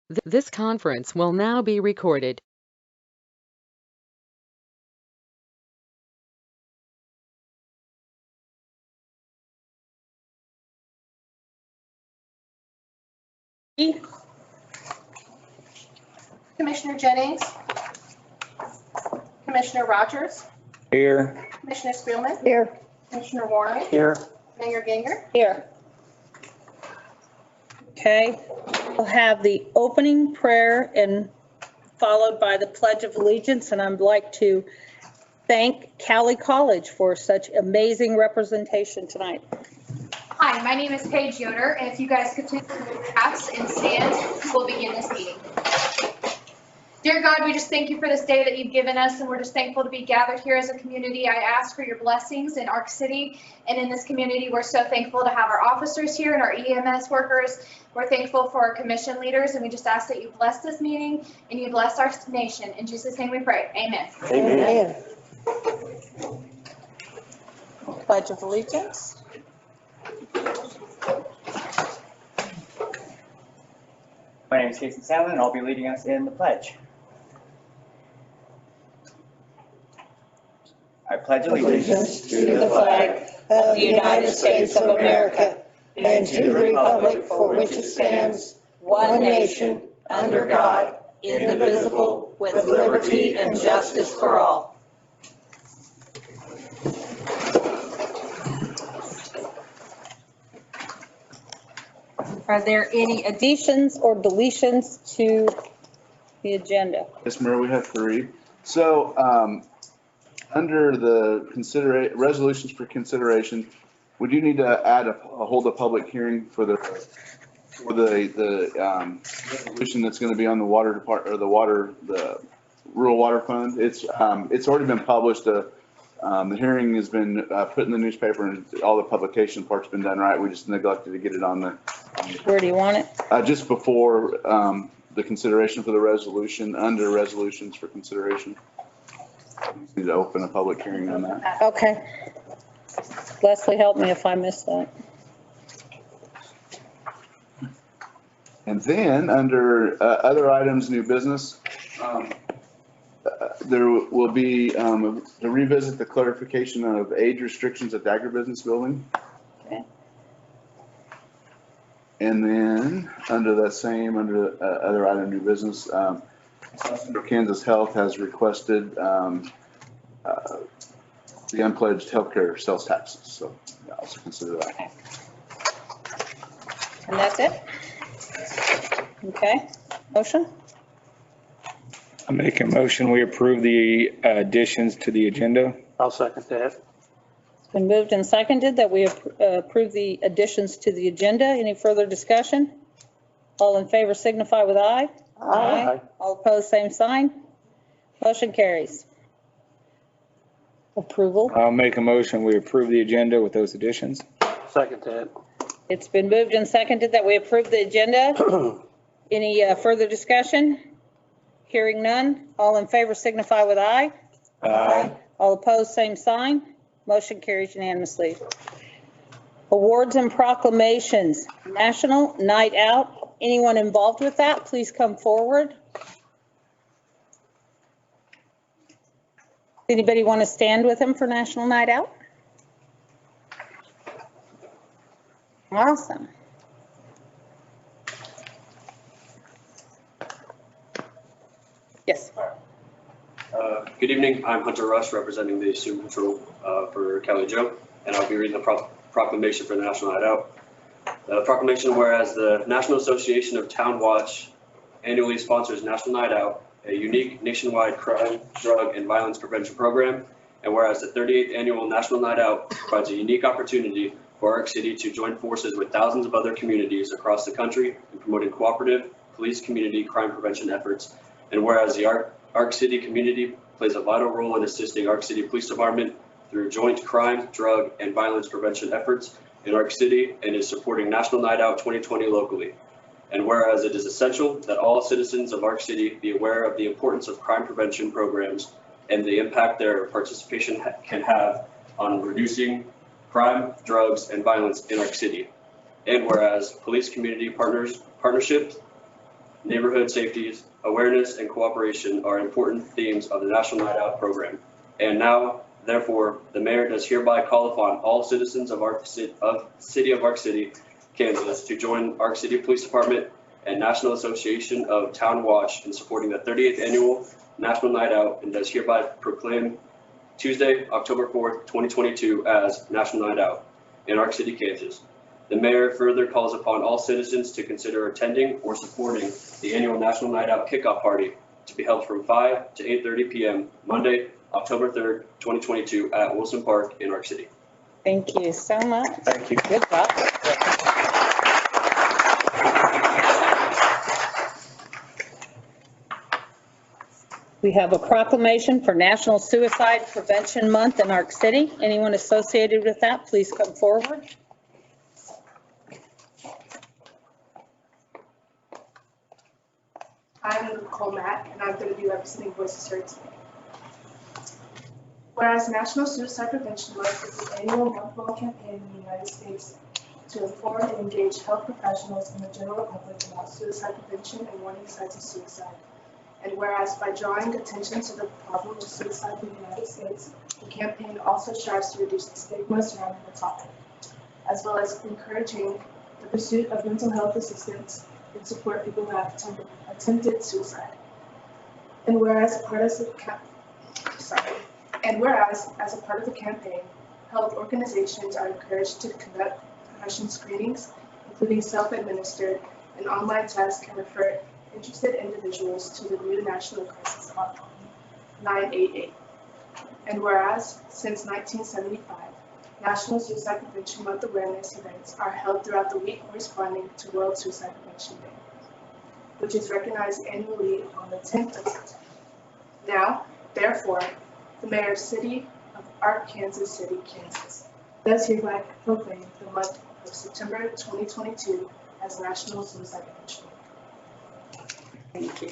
This conference will now be recorded. Commissioner Jennings, Commissioner Rogers, Here. Commissioner Spielman, Here. Commissioner Warren, Here. Mayor Ginger. Here. Okay, we'll have the opening prayer and followed by the Pledge of Allegiance. And I'd like to thank Cali College for such amazing representation tonight. Hi, my name is Paige Yoder, and if you guys could please pass and stand, we'll begin this meeting. Dear God, we just thank you for this day that you've given us, and we're just thankful to be gathered here as a community. I ask for your blessings in Arc City and in this community. We're so thankful to have our officers here and our EMS workers. We're thankful for our commission leaders, and we just ask that you bless this meeting and you bless our nation. In Jesus' name we pray. Amen. Amen. Pledge of Allegiance. My name is Jason Sandlin, and I'll be leading us in the pledge. I pledge allegiance To the flag of the United States of America and to the republic for which it stands, one nation, under God, indivisible, with liberty and justice for all. Are there any additions or deletions to the agenda? Yes, Mayor, we have three. So, under the resolutions for consideration, would you need to add hold a public hearing for the resolution that's going to be on the water department, or the rural water fund? It's already been published. The hearing has been put in the newspaper, and all the publication part's been done right. We just neglected to get it on the. Where do you want it? Just before the consideration for the resolution, under resolutions for consideration. Need to open a public hearing on that. Okay. Leslie, help me if I missed that. And then under other items, new business, there will be to revisit the clarification of age restrictions at the agribusiness building. Okay. And then under that same, under other item, new business, Kansas Health has requested the unpledged healthcare sales taxes. So yeah, also consider that. And that's it? Okay. Motion? I make a motion, we approve the additions to the agenda. I'll second that. It's been moved and seconded that we approve the additions to the agenda. Any further discussion? All in favor signify with aye. Aye. All opposed, same sign. Motion carries. Approval. I'll make a motion, we approve the agenda with those additions. Second that. It's been moved and seconded that we approve the agenda. Any further discussion? Hearing none. All in favor signify with aye. Aye. All opposed, same sign. Motion carries unanimously. Awards and proclamations. National Night Out. Anyone involved with that, please come forward. Anybody want to stand with him for National Night Out? Awesome. Yes. Good evening. I'm Hunter Rush, representing the Student Patrol for Cali Joe, and I'll be reading the proclamation for the National Night Out. The proclamation, whereas the National Association of Town Watch annually sponsors National Night Out, a unique nationwide crime, drug, and violence prevention program, and whereas the 38th Annual National Night Out provides a unique opportunity for Arc City to join forces with thousands of other communities across the country in promoting cooperative police community crime prevention efforts, and whereas the Arc City community plays a vital role in assisting Arc City Police Department through joint crime, drug, and violence prevention efforts in Arc City and is supporting National Night Out 2020 locally. And whereas it is essential that all citizens of Arc City be aware of the importance of crime prevention programs and the impact their participation can have on reducing crime, drugs, and violence in Arc City. And whereas police community partnerships neighborhood safety, awareness, and cooperation are important themes of the National Night Out program. And now, therefore, the mayor does hereby call upon all citizens of City of Arc City, Kansas, to join Arc City Police Department and National Association of Town Watch in supporting the 38th Annual National Night Out, and does hereby proclaim Tuesday, October 4th, 2022 as National Night Out in Arc City, Kansas. The mayor further calls upon all citizens to consider attending or supporting the annual National Night Out kickoff party to be held from 5 to 8:30 p.m. Monday, October 3rd, 2022 at Wilson Park in Arc City. Thank you so much. Thank you. Good job. We have a proclamation for National Suicide Prevention Month in Arc City. Anyone associated with that, please come forward. I'm Nicole Mack, and I'm going to be representing Voices Heard today. Whereas National Suicide Prevention Month is an annual month-long campaign in the United States to inform and engage health professionals and the general public about suicide prevention and warning signs of suicide. And whereas by drawing attention to the problem of suicide in the United States, the campaign also strives to reduce the stigma surrounding the topic, as well as encouraging the pursuit of mental health assistance and support people who have attempted suicide. And whereas as a part of the campaign, health organizations are encouraged to conduct depression screenings, including self-administered and online tests, can refer interested individuals to the new National Crisis Hotline 988. And whereas since 1975, National Suicide Prevention Month awareness events are held throughout the week corresponding to World Suicide Prevention Day, which is recognized annually on the 10th of September. Now, therefore, the Mayor of City of Arc, Kansas City, Kansas, does hereby proclaim the month of September 2022 as National Suicide Prevention Month. Thank you.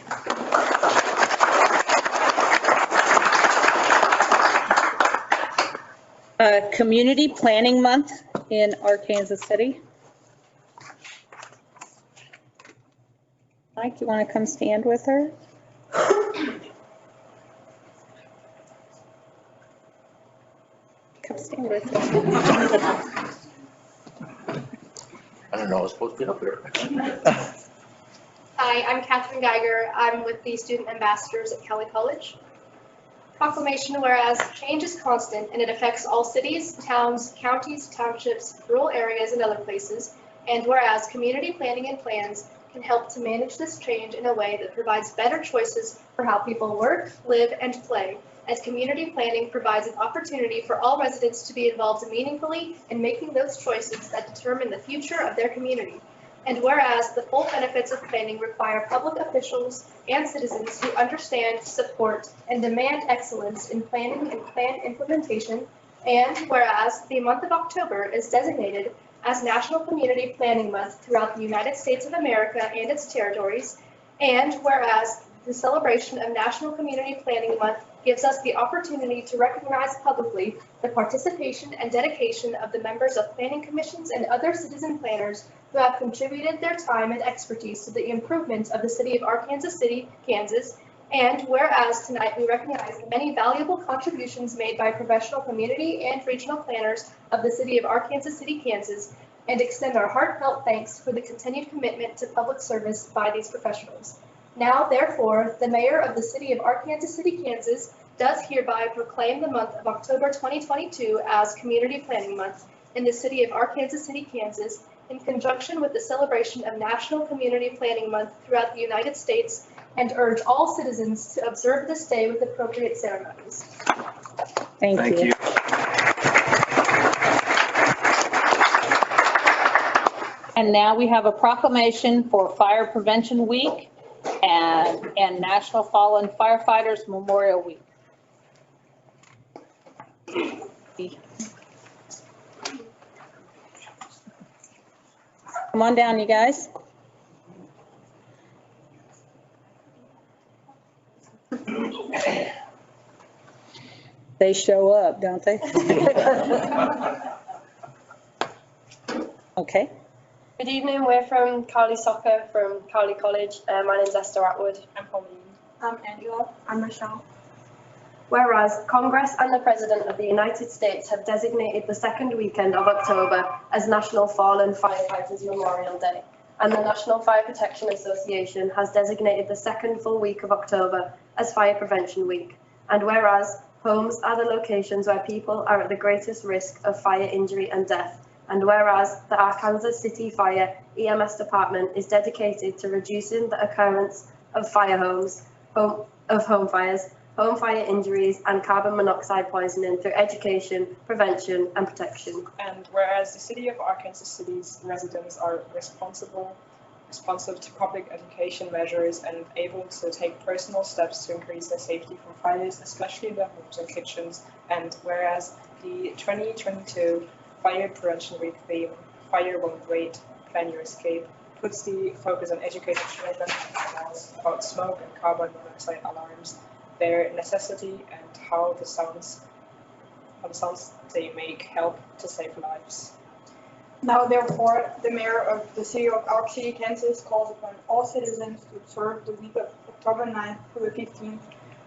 Community Planning Month in Arc, Kansas City. Mike, you want to come stand with her? Come stand with her. I don't know, I was supposed to be up there. Hi, I'm Katherine Geiger. I'm with the Student Ambassadors at Kelly College. Proclamation, whereas change is constant and it affects all cities, towns, counties, townships, rural areas, and other places. And whereas community planning and plans can help to manage this change in a way that provides better choices for how people work, live, and play, as community planning provides an opportunity for all residents to be involved meaningfully in making those choices that determine the future of their community. And whereas the full benefits of planning require public officials and citizens who understand, support, and demand excellence in planning and plan implementation. And whereas the month of October is designated as National Community Planning Month throughout the United States of America and its territories. And whereas the celebration of National Community Planning Month gives us the opportunity to recognize publicly the participation and dedication of the members of planning commissions and other citizen planners who have contributed their time and expertise to the improvement of the city of Arkansas City, Kansas. And whereas tonight we recognize the many valuable contributions made by professional community and regional planners of the city of Arkansas City, Kansas, and extend our heartfelt thanks for the continued commitment to public service by these professionals. Now, therefore, the mayor of the city of Arkansas City, Kansas, does hereby proclaim the month of October 2022 as Community Planning Month in the city of Arkansas City, Kansas, in conjunction with the celebration of National Community Planning Month throughout the United States, and urge all citizens to observe this day with appropriate ceremonies. Thank you. And now we have a proclamation for Fire Prevention Week and National Fallen Firefighters Memorial Week. Come on down, you guys. They show up, don't they? Okay. Good evening, we're from Cowley Soccer from Cowley College. My name's Esther Atwood. I'm Pauline. I'm Angela. I'm Michelle. Whereas Congress and the President of the United States have designated the second weekend of October as National Fallen Firefighters Memorial Day, and the National Fire Protection Association has designated the second full week of October as Fire Prevention Week. And whereas homes are the locations where people are at the greatest risk of fire injury and death, and whereas the Arkansas City Fire EMS Department is dedicated to reducing the occurrence of home fires, home fire injuries, and carbon monoxide poisoning through education, prevention, and protection. And whereas the City of Arkansas City's residents are responsive to public education measures and able to take personal steps to increase their safety from fires, especially their homes and kitchens. And whereas the 2022 Fire Prevention Week theme, Fire Won't Wait, Plan Your Escape, puts the focus on educating children about smoke and carbon monoxide alarms, their necessity, and how the sounds they make help to save lives. Now therefore, the mayor of the city of Ark City, Kansas calls upon all citizens to observe the week of October 9th through the 15th,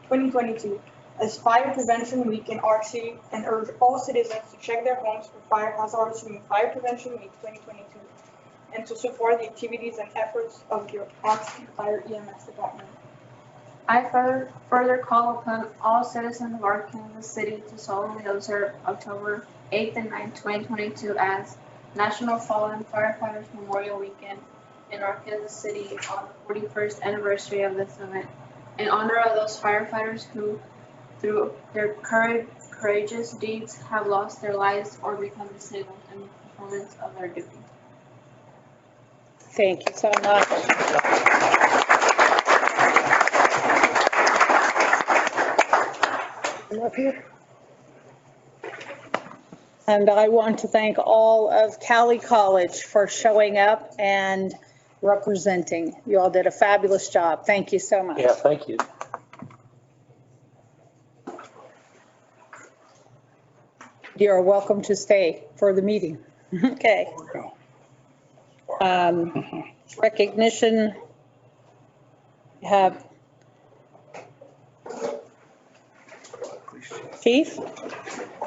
2022 as Fire Prevention Week in Ark City, and urge all citizens to check their homes for fire hazards during Fire Prevention Week 2022 and to support the activities and efforts of the Ark City Fire EMS Department. I further call upon all citizens of Arkansas City to solemnly observe October 8th and 9th, 2022 as National Fallen Firefighters Memorial Weekend in Arkansas City on the 41st anniversary of this event, in honor of those firefighters who, through their courageous deeds, have lost their lives or become disabled in the performance of their duty. Thank you so much. And I want to thank all of Cowley College for showing up and representing. You all did a fabulous job. Thank you so much. Yeah, thank you. You're welcome to stay for the meeting. Okay. Recognition. You have Chief?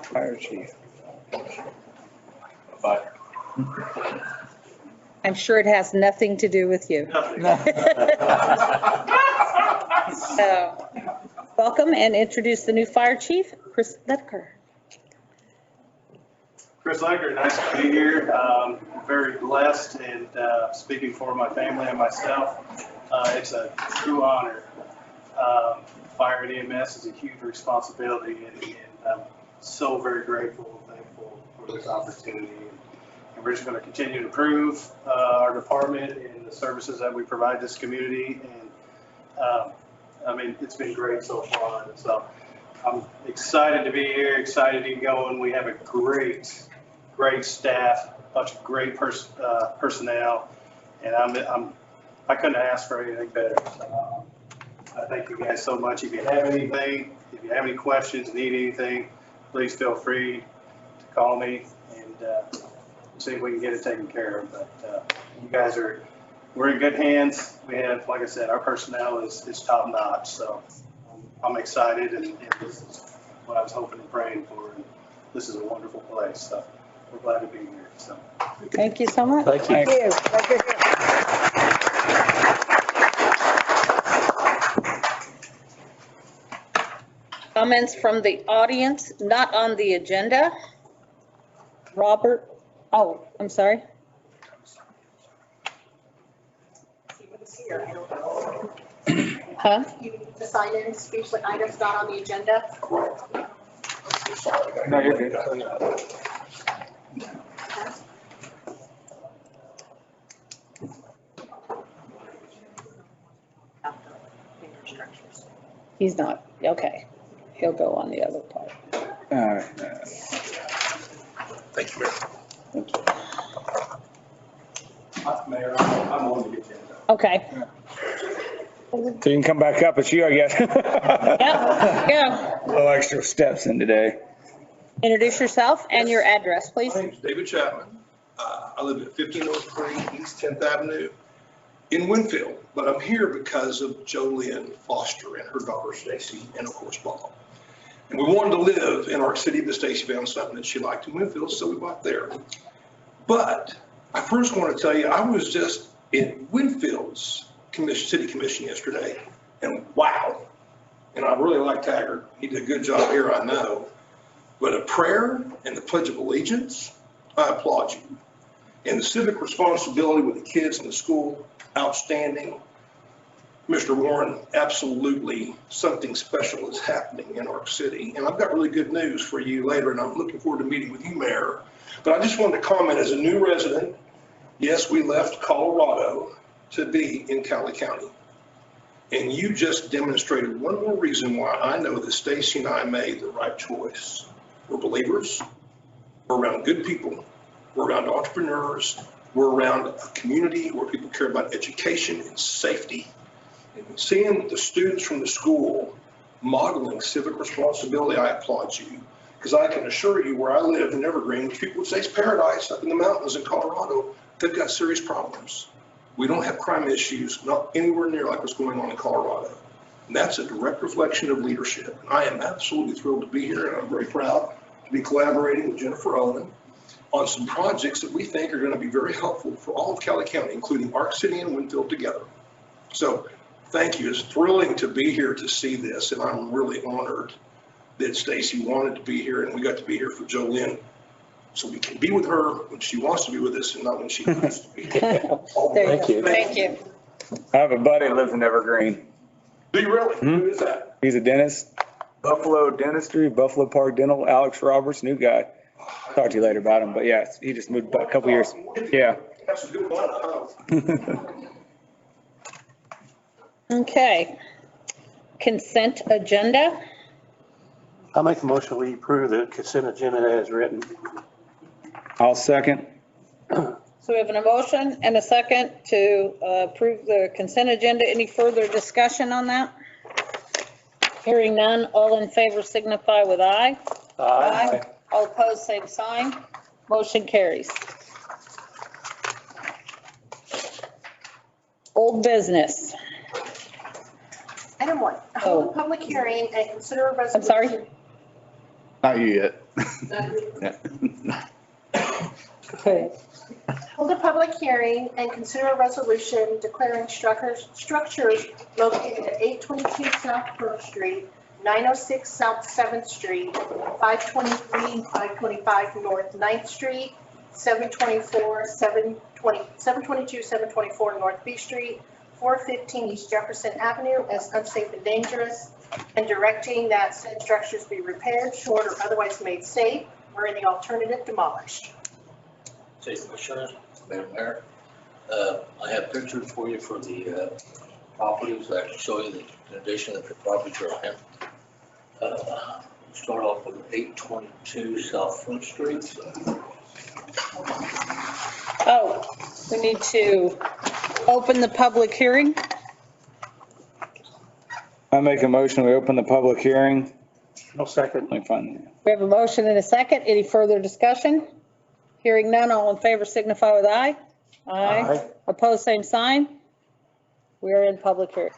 Fire chief. Bye. I'm sure it has nothing to do with you. So, welcome and introduce the new fire chief, Chris Ledker. Chris Ledker, nice to be here. Very blessed and speaking for my family and myself, it's a true honor. Fire and EMS is a huge responsibility, and I'm so very grateful and thankful for this opportunity. And we're just going to continue to improve our department and the services that we provide this community. And I mean, it's been great so far. And so I'm excited to be here, excited to get going. We have a great staff, a bunch of great personnel, and I couldn't ask for anything better. So, I thank you guys so much. If you have anything, if you have any questions, need anything, please feel free to call me and see if we can get it taken care of. But you guys we're in good hands. We have, like I said, our personnel is top notch. So I'm excited, and this is what I was hoping and praying for. And this is a wonderful place. So we're glad to be here. So thank you so much. Thank you. Comments from the audience, not on the agenda. Robert, oh, I'm sorry. Huh? You need to sign in speech like items not on the agenda. No, you're good. He's not, okay. He'll go on the other part. All right. Thank you, Mayor. Thank you. Mayor, I'm on the agenda. Okay. So you can come back up. It's you, I guess. Yeah. A little extra steps in today. Introduce yourself and your address, please. My name's David Chapman. I live at 1503 East 10th Avenue in Winfield, but I'm here because of Jolynn Foster and her daughter Stacy, and of course Bob. And we wanted to live in our city, but Stacy found something that she liked in Winfield, so we bought there. But I first want to tell you, I was just in Winfield's city commission yesterday, and wow. And I really like Taggart. He did a good job here, I know. But a prayer and the Pledge of Allegiance, I applaud you. And the civic responsibility with the kids in the school, outstanding. Mr. Warren, absolutely something special is happening in our city. And I've got really good news for you later, and I'm looking forward to meeting with you, Mayor. But I just wanted to comment as a new resident, yes, we left Colorado to be in Cowley County. And you just demonstrated one more reason why I know that Stacy and I made the right choice. We're believers, we're around good people, we're around entrepreneurs, we're around a community where people care about education and safety. And seeing the students from the school modeling civic responsibility, I applaud you. Because I can assure you, where I live in Evergreen, which people would say is paradise up in the mountains in Colorado, they've got serious problems. We don't have crime issues, not anywhere near like what's going on in Colorado. And that's a direct reflection of leadership. And I am absolutely thrilled to be here, and I'm very proud to be collaborating with Jennifer Owen on some projects that we think are going to be very helpful for all of Cowley County, including Ark City and Winfield together. So thank you. It's thrilling to be here to see this, and I'm really honored that Stacy wanted to be here, and we got to be here for Jolynn, so we can be with her when she wants to be with us and not when she wants to be. Thank you. Thank you. I have a buddy that lives in Evergreen. Do you really? Who is that? He's a dentist, Buffalo Dentistry, Buffalo Park Dental, Alex Roberts, new guy. I'll talk to you later about him, but yeah, he just moved back a couple years. Yeah. That's a good one. Okay. Consent agenda. I'll make a motion, we approve the consent agenda as written. I'll second. So we have an motion and a second to approve the consent agenda. Any further discussion on that? Hearing none, all in favor signify with aye. Aye. All opposed, same sign. Motion carries. Old business. Item 1, hold a public hearing and consider a resolution. I'm sorry? Not you yet. Okay. Hold a public hearing and consider a resolution declaring structures located at 822 South First Street, 906 South 7th Street, 523 and 525 North 9th Street, 722, 724 North B Street, 415 East Jefferson Avenue as unsafe and dangerous, and directing that said structures be repaired, shored, or otherwise made safe, or any alternative demolished. City Commissioners, Madam Mayor, I have pictures for you for the properties that can show you the condition that the properties are in. Start off with 822 South Front Street. Oh, we need to open the public hearing. I make a motion, we open the public hearing. No second. Let me find it. We have a motion and a second. Any further discussion? Hearing none, all in favor signify with aye. Aye. Opposed, same sign. We are in public hearing.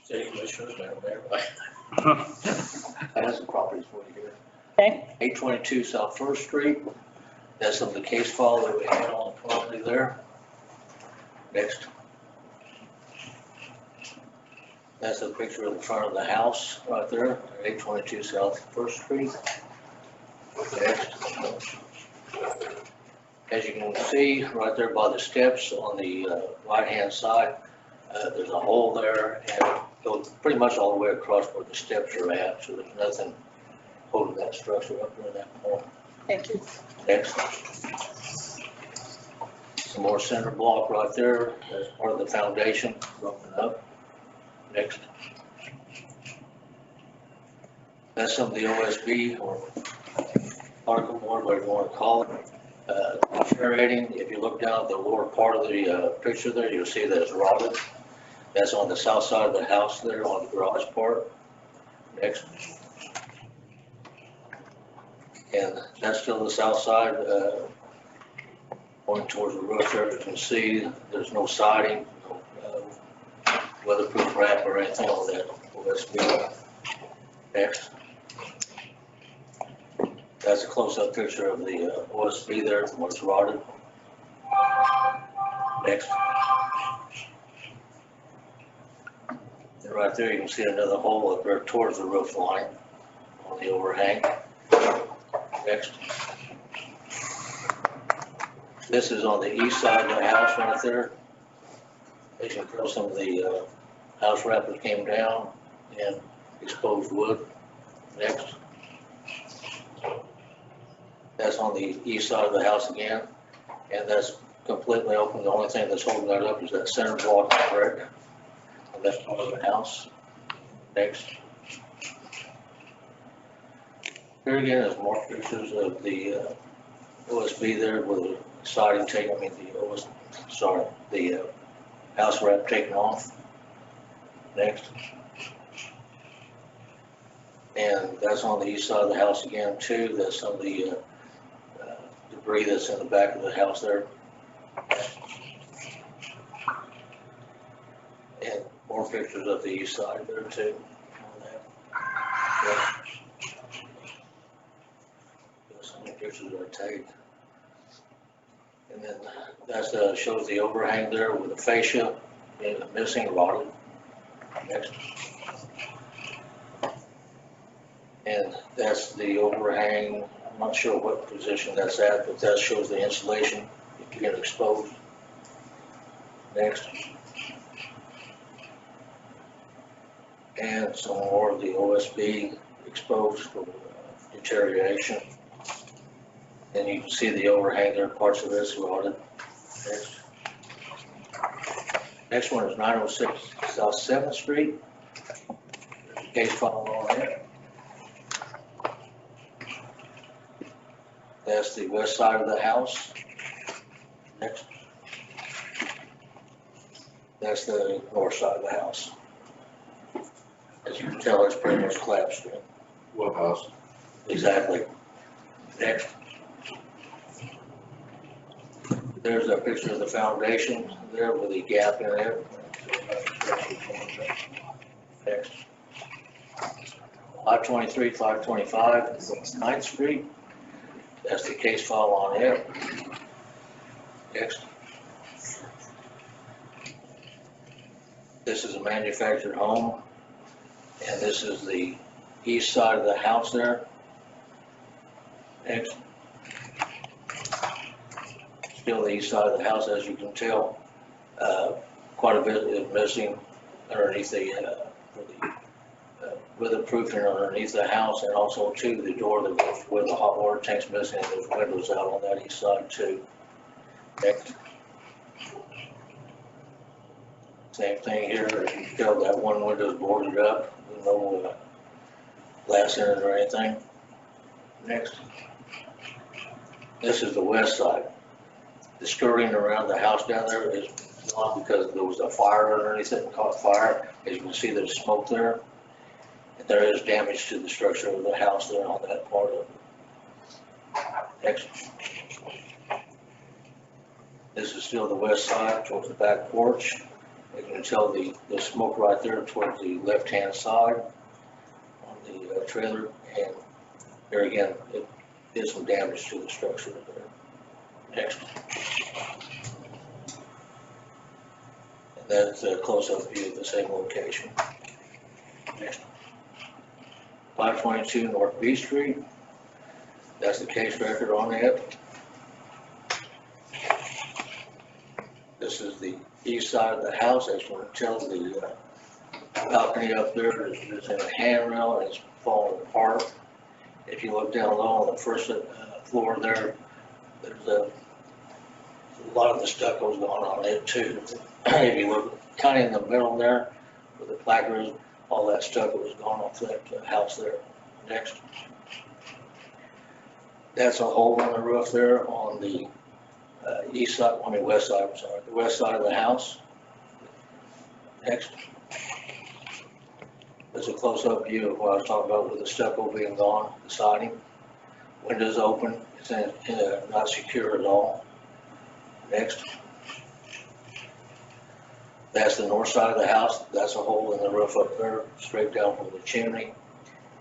City Commissioners, Madam Mayor, I have some properties for you here. Okay. 822 South First Street. That's some of the case file that we had on the property there. Next. That's a picture of the front of the house right there, 822 South First Street. Next. As you can see, right there by the steps on the right-hand side, there's a hole there, and it goes pretty much all the way across where the steps are at, so there's nothing holding that structure up there that point. Thank you. Next. Some more center block right there, that's part of the foundation, broken up. Next. That's some of the OSB or article board, whatever you want to call it. Deteriorating, if you look down at the lower part of the picture there, you'll see that it's rotted. That's on the south side of the house there on the garage part. Next. And that's still the south side, going towards the roof there. You can see there's no siding, no weatherproof wrap or anything on that OSB. Next. That's a close-up picture of the OSB there, where it's rotted. Next. And right there, you can see another hole up there towards the roof line on the overhang. Next. This is on the east side of the house right there. As you can tell, some of the house wrappers came down and exposed wood. Next. That's on the east side of the house again, and that's completely open. The only thing that's holding that up is that center block of brick on that part of the house. Next. Here again is more pictures of the OSB there with the siding taken, the house wrap taken off. Next. And that's on the east side of the house again too. That's some of the debris that's in the back of the house there. And more pictures of the east side there too. On that. Yeah. Some pictures are taken. And then that shows the overhang there with the fascia and the missing rotted. Next. And that's the overhang. I'm not sure what position that's at, but that shows the insulation if you get exposed. Next. And some more of the OSB exposed for deterioration. And you can see the overhang there, parts of this rotted. Next. Next one is 906 South 7th Street. There's a case file on there. That's the west side of the house. Next. That's the north side of the house. As you can tell, it's pretty much collapsed. What house? Exactly. Next. There's a picture of the foundation there with a gap in it. Next. 523, 525, 9th Street. That's the case file on it. Next. This is a manufactured home, and this is the east side of the house there. Next. Still the east side of the house, as you can tell. Quite a bit is missing underneath the weatherproofing underneath the house, and also too the door that goes where the hot water tank's missing, and there's windows out on that east side too. Next. Same thing here, as you can tell, that one window is boarded up with no glass in it or anything. Next. This is the west side. The skirting around the house down there is gone because there was a fire underneath it and caught fire. As you can see, there's smoke there. And there is damage to the structure of the house there on that part of it. Next. This is still the west side towards the back porch. You can tell the smoke right there towards the left-hand side on the trailer. And there again, it did some damage to the structure there. Next. And that's a close-up view of the same location. Next. 522 North B Street. That's the case record on it. This is the east side of the house. As you can tell, the balcony up there is in a handrail and it's falling apart. If you look down low on the first floor there, there's a lot of the stucco's gone on it too. If you look kind of in the middle there where the placard is, all that stucco is gone off that house there. Next. That's a hole in the roof there on the west side, I'm sorry, the west side of the house. Next. There's a close-up view of what I was talking about with the stucco being gone, the siding Windows open, it's not secure at all. Next. That's the north side of the house. That's a hole in the roof up there, straight down from the chimney.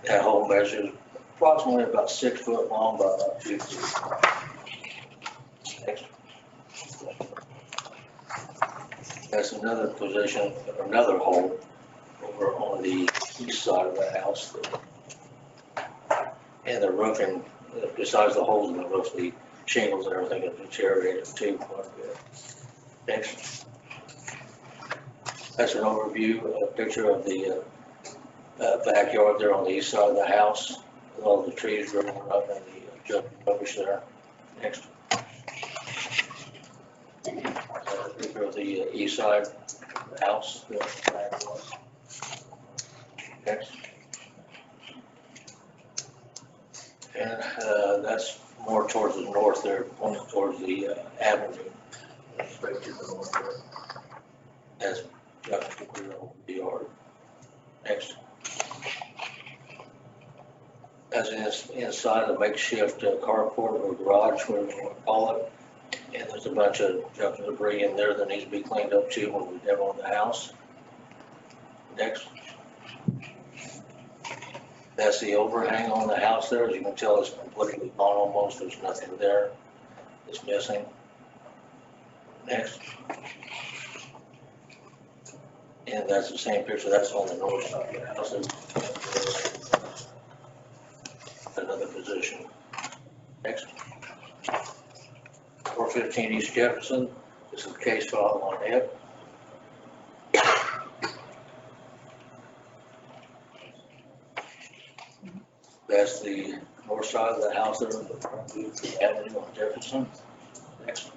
That hole measures approximately about 6 foot long by about 2 feet. Next. That's another position, another hole over on the east side of the house. And the roofing, besides the holes in the roof, the shingles and everything have deteriorated too quite a bit. Next. That's an overview, a picture of the backyard there on the east side of the house, with all the trees growing up and the jumping rubbish there. Next. A picture of the east side of the house. The back was. Next. And that's more towards the north there, pointing towards the avenue, straight to the north there. That's just to clear over the yard. Next. That's inside a makeshift carport or garage, whatever you want to call it. And there's a bunch of junk and debris in there that needs to be cleaned up too when we demo the house. Next. That's the overhang on the house there. As you can tell, it's completely gone almost. There's nothing there. It's missing. Next. And that's the same picture. That's on the north side of the house. Another position. Next. 415 East Jefferson. This is a case file on it. That's the north side of the house there, the avenue on Jefferson. Next.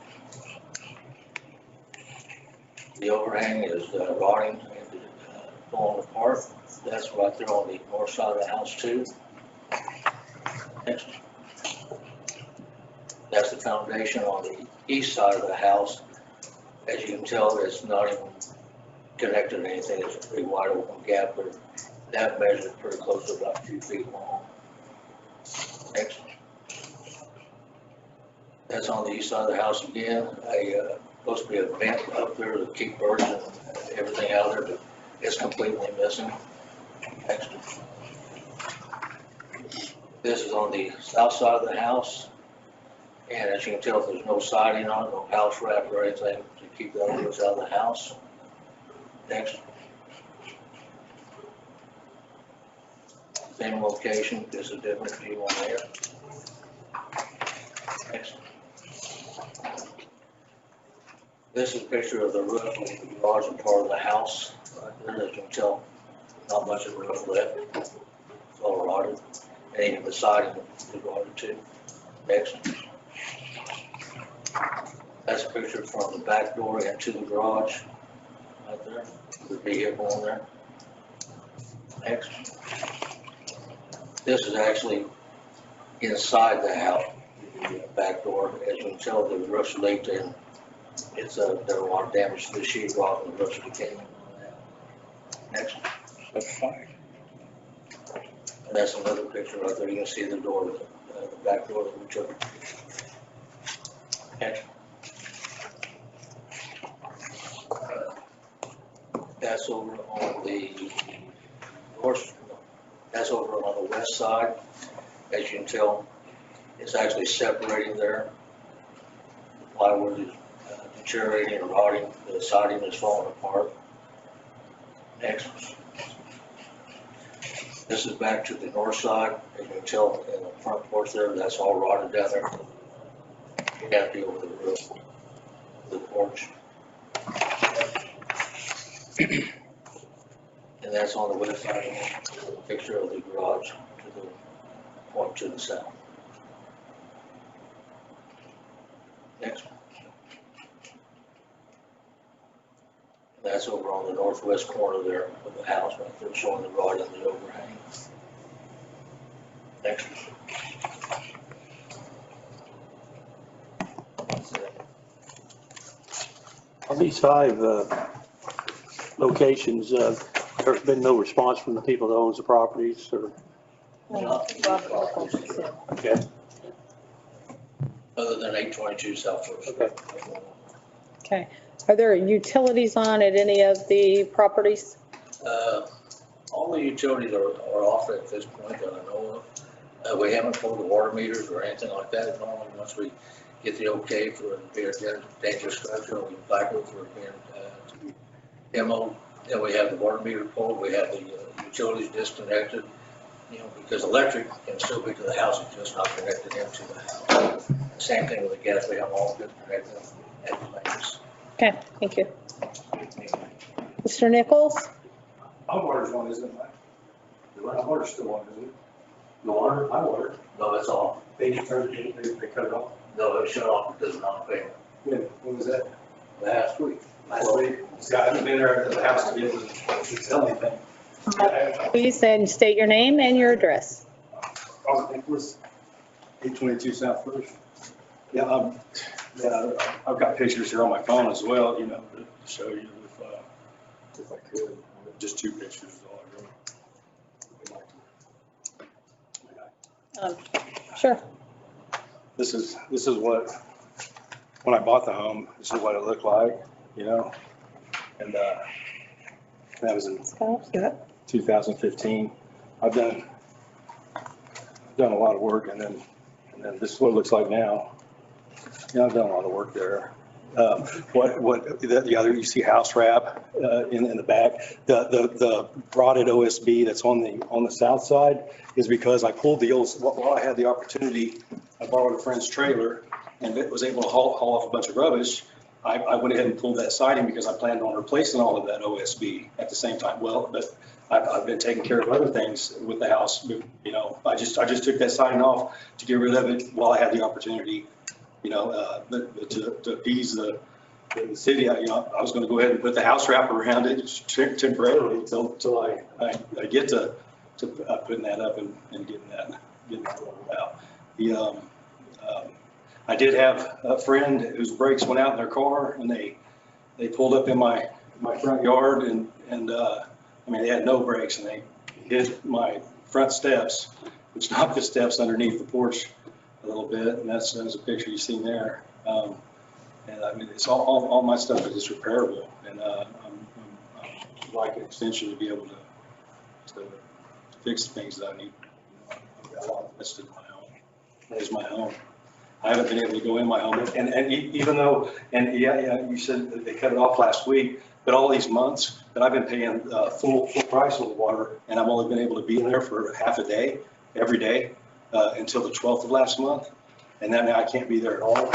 The overhang is rotting and falling apart. That's right there on the north side of the house too. Next. That's the foundation on the east side of the house. As you can tell, it's not even connected to anything. It's a pretty wide open gap, but that measures pretty close to about 2 feet long. Next. That's on the east side of the house again. Supposed to be a vent up there to keep birds and everything out there, but it's completely missing. Next. This is on the south side of the house. And as you can tell, there's no siding on it, no house wrap or anything to keep the elements out of the house. Next. Same location, just a different view on there. Next. This is a picture of the roof of the garage and part of the house. Right there, as you can tell, not much of the roof left. It's all rotted. And even the siding is rotted too. Next. That's a picture from the back door into the garage. Right there. The vehicle in there. Next. This is actually inside the house, the back door. As you can tell, the roof's leaked and it's there a lot of damage to the sheetrock and the roof's decaying. Next. That's fine. And that's another picture right there. You can see the door, the back door that we took. Next. That's over on the north. That's over on the west side. As you can tell, it's actually separating there. The plywood is deteriorating and rotting. The siding is falling apart. Next. This is back to the north side. As you can tell in the front porch there, that's all rotted down there. Canopy over the roof of the porch. And that's on the west side, a picture of the garage to the point to the south. Next. And that's over on the northwest corner there of the house, right there, showing the rod and the overhang. Next. On these 5 locations, there's been no response from the people that owns the properties or? No. Okay. other than 822 South First. Okay. Okay. Are there utilities on at any of the properties? All the utilities are off at this point that I know of. We haven't pulled the water meters or anything like that. Normally, once we get the okay for it to be a dangerous structure, we back over for it being to be demoed. Then we have the water meter pulled. We have the utilities disconnected, because electric can still be to the house, it's just not connected into the house. Same thing with the gas. We have all good connected at the mains. Okay, thank you. Mr. Nichols? Hot water's on, isn't it? Hot water's still on, isn't it? The water, hot water. No, that's all. They just turned it, they cut it off. No, it shut off because of non-payment. When was that? Last week. Last week. See, I haven't been there at the house to be able to tell anything. Please then state your name and your address. Robert Nicholas, 822 South First. Yeah, I've got pictures here on my phone as well, to show you if I could. Just 2 pictures is all I really. Sure. This is what, when I bought the home, this is what it looked like, and that was in 2015. I've done a lot of work, and then this is what it looks like now. I've done a lot of work there. The other, you see house wrap in the back. The rotted OSB that's on the south side is because I pulled the old, while I had the opportunity, I borrowed a friend's trailer and was able to haul off a bunch of rubbish. I went ahead and pulled that siding because I planned on replacing all of that OSB at the same time. Well, but I've been taking care of other things with the house. I just took that siding off to get rid of it while I had the opportunity. To appease the city, I was going to go ahead and put the house wrap around it temporarily until I get to putting that up and getting that rolled out. I did have a friend whose brakes went out in their car, and they pulled up in my front yard, and they had no brakes, and they hit my front steps, which knocked the steps underneath the porch a little bit, and that's a picture you've seen there. It's all my stuff is repairable, and I'd like an extension to be able to fix the things that I need. I've got a lot invested in my home. That is my home. I haven't been able to go in my home, and even though, you said that they cut it off last week, but all these months that I've been paying full price on the water, and I've only been able to be in there for half a day, every day. Until the 12th of last month, and now I can't be there at all.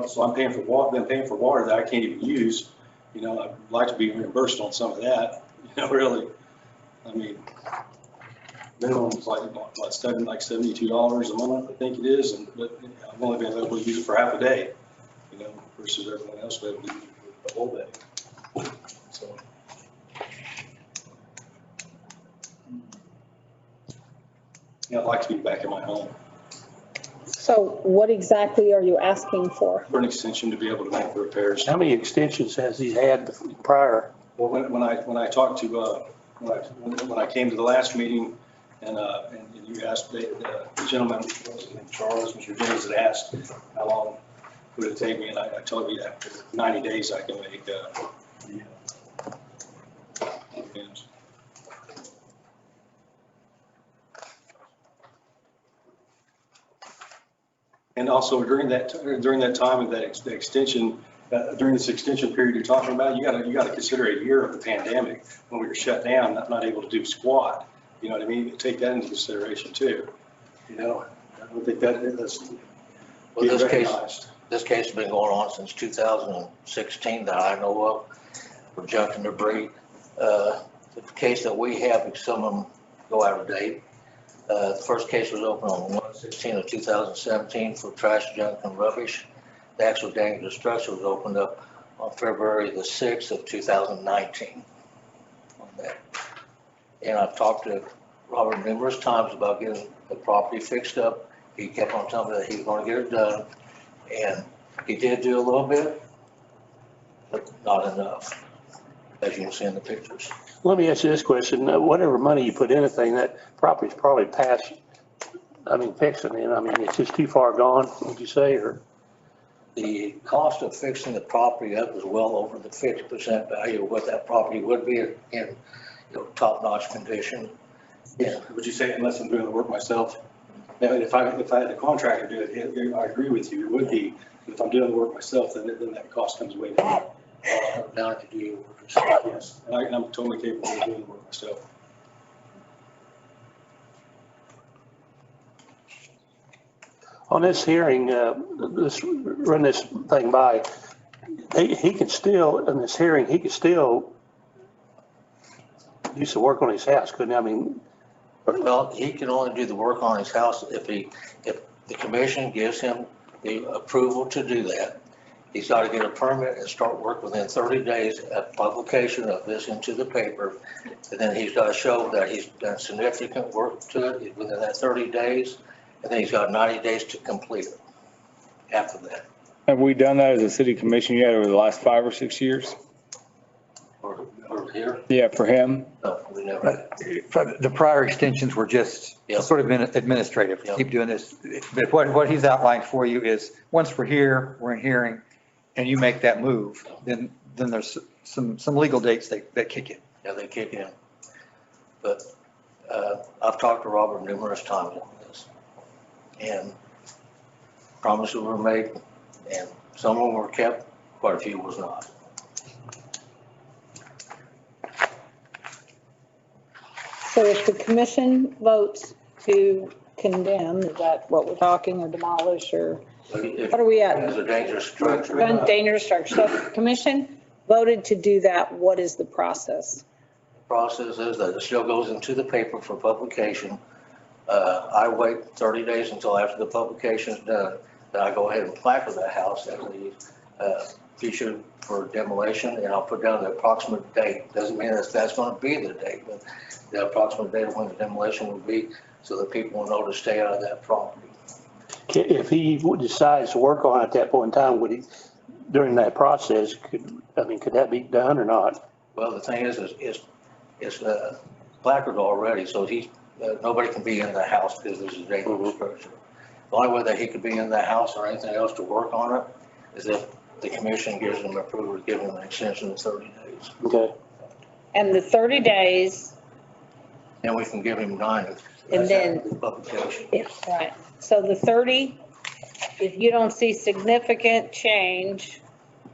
So I'm paying for water. Been paying for water that I can't even use. I'd like to be reimbursed on some of that. Really. Minimum is like $72 a month, I think it is, but I've only been able to use it for half a day. Versus everyone else being able to use it for the whole day. So. I'd like to be back in my home. So what exactly are you asking for? For an extension to be able to make the repairs. How many extensions has he had prior? Well, when I talked to, when I came to the last meeting, and you asked, the gentleman, Charles, Mr. James, had asked how long would it take me, and I told you that after 90 days I can make amends. And also during that time of that extension, during this extension period you're talking about, you got to consider a year of the pandemic when we were shut down, not able to do squat. You know what I mean? Take that into consideration too. I don't think that's. Well, this case has been going on since 2016 that I know of for junk and debris. The case that we have, some of them go out of date. The first case was opened on 1/16 of 2017 for trash, junk, and rubbish. The actual dangerous structure was opened up on February the 6th of 2019 on that. And I've talked to Robert numerous times about getting the property fixed up. He kept on telling me that he was going to get it done. And he did do a little bit, but not enough, as you can see in the pictures. Let me ask you this question. Whatever money you put in anything, that property's probably past, fixing it. It's just too far gone, would you say, or? the cost of fixing the property up is well over the 50% value of what that property would be in, top-notch condition. Yeah. Would you say unless I'm doing the work myself? Now, if I had a contractor do it, I agree with you, it would be. If I'm doing the work myself, then that cost comes way down. Down to do your work yourself. Yes, and I'm totally capable of doing the work myself. On this hearing, let's run this thing by. He can still, in this hearing, he could still do some work on his house, couldn't he? I mean, Well, he can only do the work on his house if the commission gives him the approval to do that. He's got to get a permit and start work within 30 days of publication of this into the paper. And then he's got to show that he's done significant work to it within that 30 days. And then he's got 90 days to complete it after that. Have we done that as a city commission yet over the last 5 or 6 years? Or here? Yeah, for him? No, we never. The prior extensions were just sort of administrative. Keep doing this. But what he's outlined for you is, once we're here, we're in hearing, and you make that move, then there's some legal dates that kick in. Yeah, they kick in. But I've talked to Robert numerous times on this. And promises were made, and some of them were kept, quite a few was not. So if the commission votes to condemn, is that what we're talking, or demolish, or what are we at? It's a dangerous structure. Dangerous structure. So if the commission voted to do that, what is the process? The process is that it still goes into the paper for publication. I wait 30 days until after the publication is done. Then I go ahead and placard that house as the feature for demolition, and I'll put down the approximate date. Doesn't mean that's going to be the date, but the approximate date of when the demolition will be, so that people will know to stay out of that property. if he decides to work on it at that point in time, would he, during that process, could that be done or not? Well, the thing is it's placard already, so nobody can be in the house because there's a dangerous structure. The only way that he could be in the house or anything else to work on it is if the commission gives him approval to give him an extension of 30 days. Okay. And the 30 days, And we can give him 9. and then, Publication. right. So the 30, if you don't see significant change,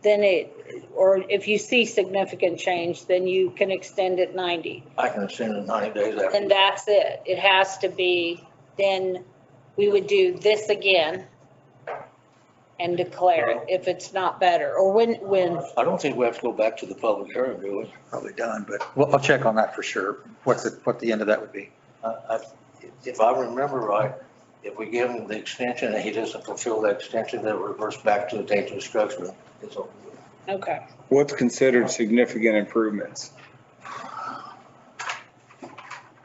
then or if you see significant change, then you can extend it 90. I can extend it 90 days after. And that's it. It has to be, then we would do this again and declare it if it's not better, or when. I don't think we have to go back to the public hearing, do we? Probably done, but I'll check on that for sure, what the end of that would be. If I remember right, if we give him the extension and he doesn't fulfill that extension, then it reverts back to the dangerous structure. It's over with. Okay. What's considered significant improvements?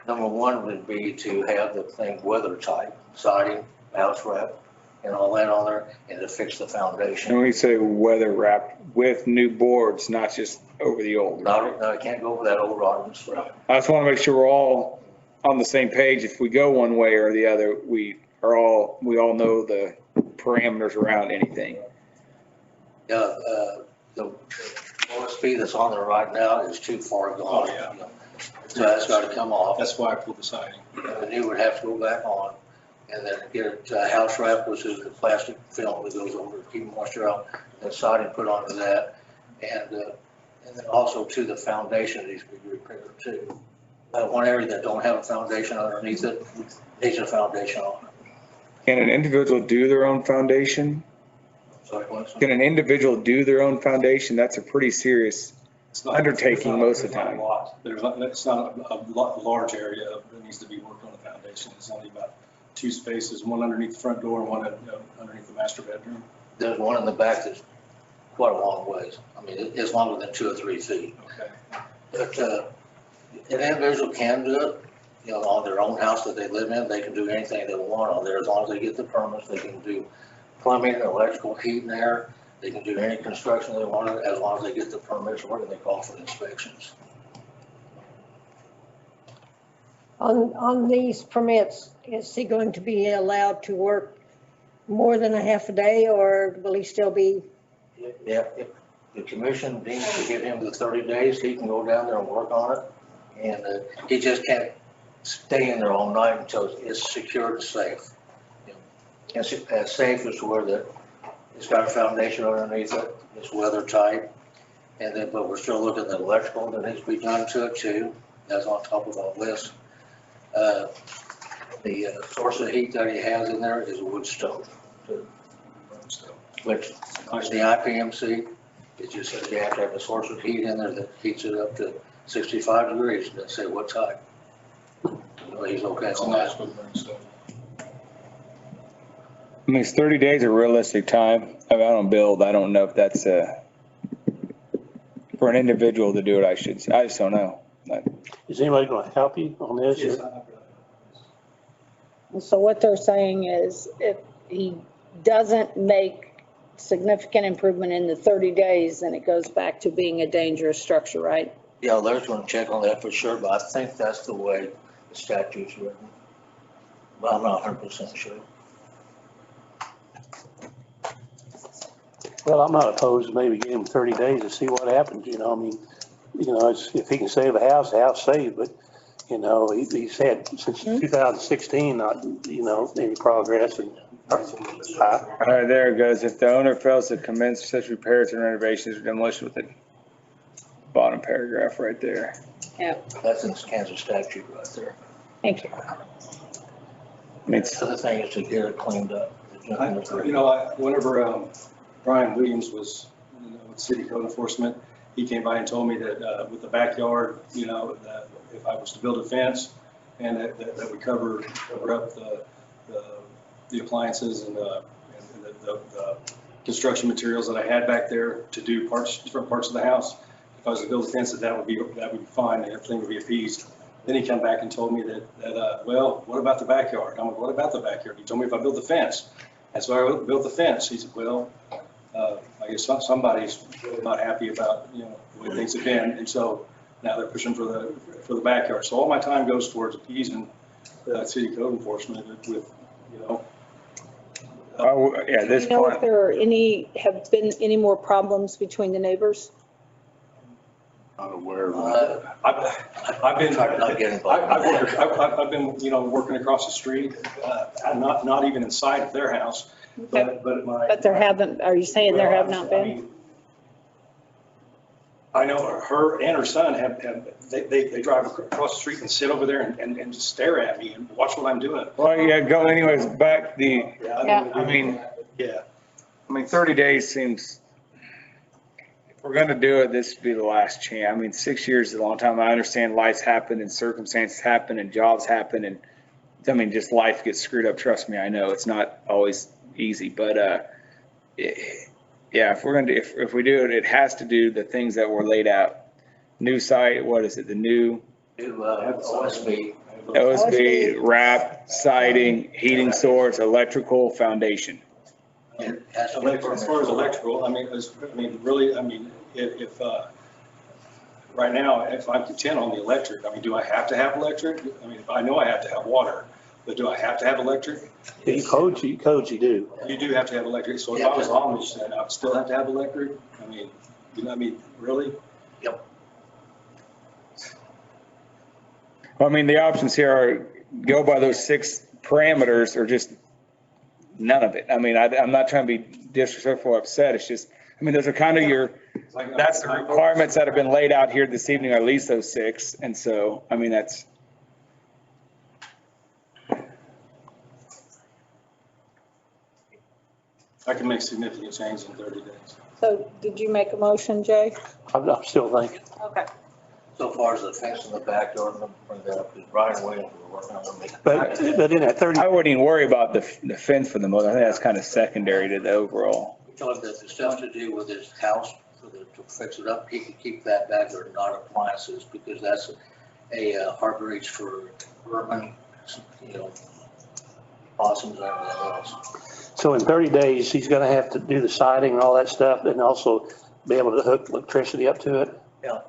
Number one would be to have the thing weather tight, siding, house wrap, and all that on there, and to fix the foundation. And we say weather wrapped with new boards, not just over the old. No, I can't go over that old rotten strap. I just want to make sure we're all on the same page. If we go one way or the other, we all know the parameters around anything. The OSB that's on there right now is too far gone. Oh, yeah. So that's got to come off. That's why I pulled the siding. And the new would have to go back on, and then get it house wrap, which is the plastic film that goes over to keep moisture out, and siding put onto that. And then also to the foundation needs to be repaired too. One area that don't have a foundation underneath it needs a foundation on it. Can an individual do their own foundation? Sorry, what's that? Can an individual do their own foundation? That's a pretty serious undertaking most of the time. It's not a large area that needs to be worked on the foundation. It's only about 2 spaces, one underneath the front door and one underneath the master bedroom. There's one in the back that's quite a long ways. I mean, it's longer than 2 or 3 feet. Okay. But an individual can do it, on their own house that they live in. They can do anything they want on there as long as they get the permits. They can do plumbing, electrical, heat and air. They can do any construction they want as long as they get the permits or they call for inspections. On these permits, is he going to be allowed to work more than a half a day, or will he still be? Yeah, if the commission needs to give him the 30 days, he can go down there and work on it. And he just can't stay in there all night until it's secure and safe. And as safe as where it's got a foundation underneath it, it's weather tight. And then, but we're still looking at electrical that needs to be done to it too. That's on top of all this. The source of heat that he has in there is a wood stove. Which is the IPMC. It just says you have to have a source of heat in there that heats it up to 65 degrees. It doesn't say what type. He's okay on that. I mean, it's 30 days a realistic time. I mean, I don't build. I don't know if that's for an individual to do it. I just don't know. Is anybody going to help you on this? Yes, So what they're saying is if he doesn't make significant improvement in the 30 days, then it goes back to being a dangerous structure, right? Yeah, Larry's going to check on that for sure, but I think that's the way the statute's written. But I'm not 100% sure. Well, I'm not opposed to maybe giving him 30 days to see what happens, you know, I mean, if he can save a house saved, but, he's had since 2016, not, any progress. And All right, there it goes. If the owner fails to commence such repairs and renovations or demolition with the bottom paragraph right there. Yeah. That's in the Kansas statute right there. Thank you. The other thing is to get it cleaned up. Whenever Brian Williams was with City Code Enforcement, he came by and told me that with the backyard, that if I was to build a fence and that would cover up the appliances and the construction materials that I had back there to do different parts of the house. If I was to build a fence, that would be fine and everything would be appeased. Then he came back and told me that well, what about the backyard? I'm like, what about the backyard? He told me if I built the fence. And so I built the fence. He said, well, I guess somebody's really not happy about, the way things have been. And so now they're pushing for the backyard. So all my time goes towards appeasing City Code Enforcement with, at this Do you know point. if there have been any more problems between the neighbors? Not aware of that. I've been working across the street, not even inside of their house, but there haven't, are you saying there have not been? I know her and her son they drive across the street and sit over there and just stare at me and watch what I'm doing. Well, yeah, go anyways, back I mean, 30 days seems, if we're going to do it, this would be the last chance. I mean, 6 years is a long time. I understand lives happen and circumstances happen and jobs happen. And I mean, just life gets screwed up. Trust me, I know it's not always easy, but yeah, if we're going to, if we do it, it has to do the things that were laid out. New site, what is it? The new OSB, wrap, siding, heating source, electrical, foundation. As far as electrical, if right now, if I'm content on the electric, do I have to have electric? I know I have to have water, but do I have to have electric? You codes, you do. You do have to have electric. So if I was Amish, then I would still have to have electric? Really? Yep. Well, the options here are go by those 6 parameters or just none of it. I'm not trying to be disrespectful or upset. It's just, those are kind of that's the requirements that have been laid out here this evening, or at least those 6. And so, that's. I can make significant change in 30 days. So did you make a motion, Jay? I'm still thinking. Okay. So far as the fence in the backyard, I'm going to bring that up because Brian Williams was working on it. But in that 30. I wouldn't even worry about the fence for the most. I think that's kind of secondary to the overall. We told him that the stuff to do with his house, to fix it up, he could keep that backyard, not appliances, because that's a harbor reach for vermin, possums and everything else. So in 30 days, he's going to have to do the siding and all that stuff and also be able to hook electricity up to it? Yeah,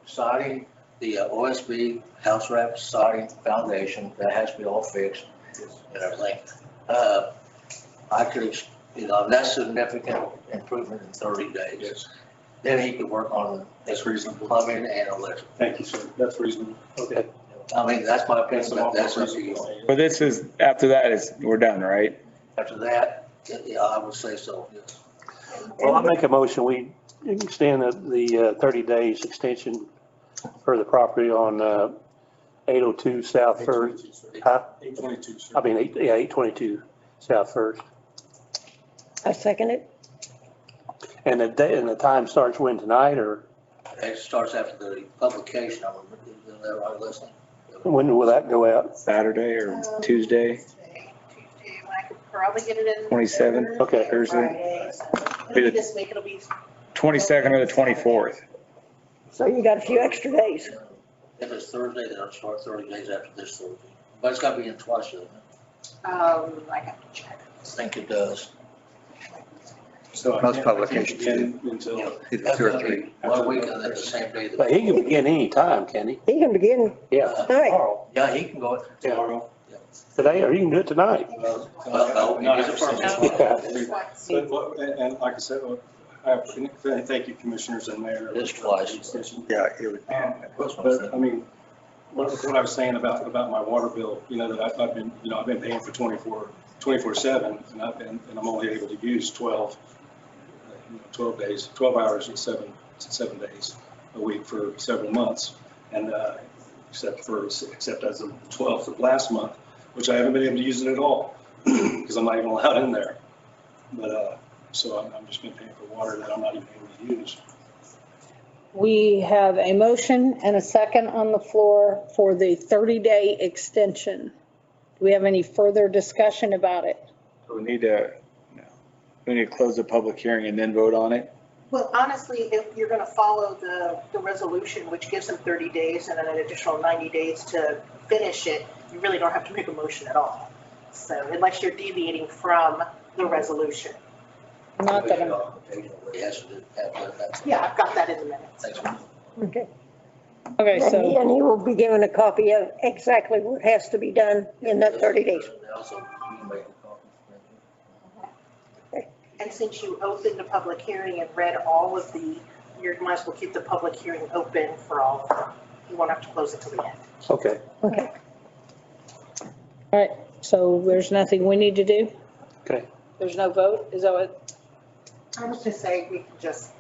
siding, the OSB, house wrap, siding, foundation, that has to be all fixed and everything. I could, that's significant improvement in 30 days. Then he could work on That's reasonable. plumbing and electric. Thank you, sir. That's reasonable. Okay. I mean, that's my opinion, but that's up to you. But this is, after that is, we're done, right? After that, yeah, I would say so, yes. Well, I make a motion, we extend the 30 days extension for the property on 802 South First. Huh? 822, sir. I mean, 822 South First. I second it. And the day, and the time starts when, tonight, or It starts after the publication, I remember, is that right, Leslie? when will that go out? Saturday or Tuesday, I could probably get it in. 27th? Okay. Thursday? Friday, so it'll be this week, it'll be 22nd or the 24th. So you got a few extra days. If it's Thursday, then it'll start 30 days after this Thursday. But it's gotta be in twice, doesn't it? I have to check. I think it does. So I Most can't publications begin until, Either 2 or 3. 1 week and then the same day. But he can begin any time, can he? He can begin Yeah. tonight. Yeah, he can go tomorrow. Today, or you can do it tonight. No, Not he needs a after permit. But, and like I said, thank you, commissioners and mayor. It's twice. Yeah, it would. But, I mean, what I was saying about my water bill, that I've been paying for 24/7, and I'm only able to use 12 days, 12 hours and seven days a week for several months. And, except as of the 12th of last month, which I haven't been able to use it at all, because I'm not even allowed in there. But, so I'm just been paying for water that I'm not even able to use. We have a motion and a second on the floor for the 30-day extension. Do we have any further discussion about it? We need to close the public hearing and then vote on it. Well, honestly, if you're going to follow the resolution, which gives them 30 days and then an additional 90 days to finish it, you really don't have to make a motion at all. So unless you're deviating from the resolution. Not that I'm, Yeah, I've got that in the minutes. Okay. okay, so, And he will be given a copy of exactly what has to be done in that 30 days. And since you opened the public hearing and read all of you might as well keep the public hearing open for all of them. You won't have to close it till the end. Okay. Okay. all right, so there's nothing we need to do? Okay. There's no vote? Is that what? I was just saying we can just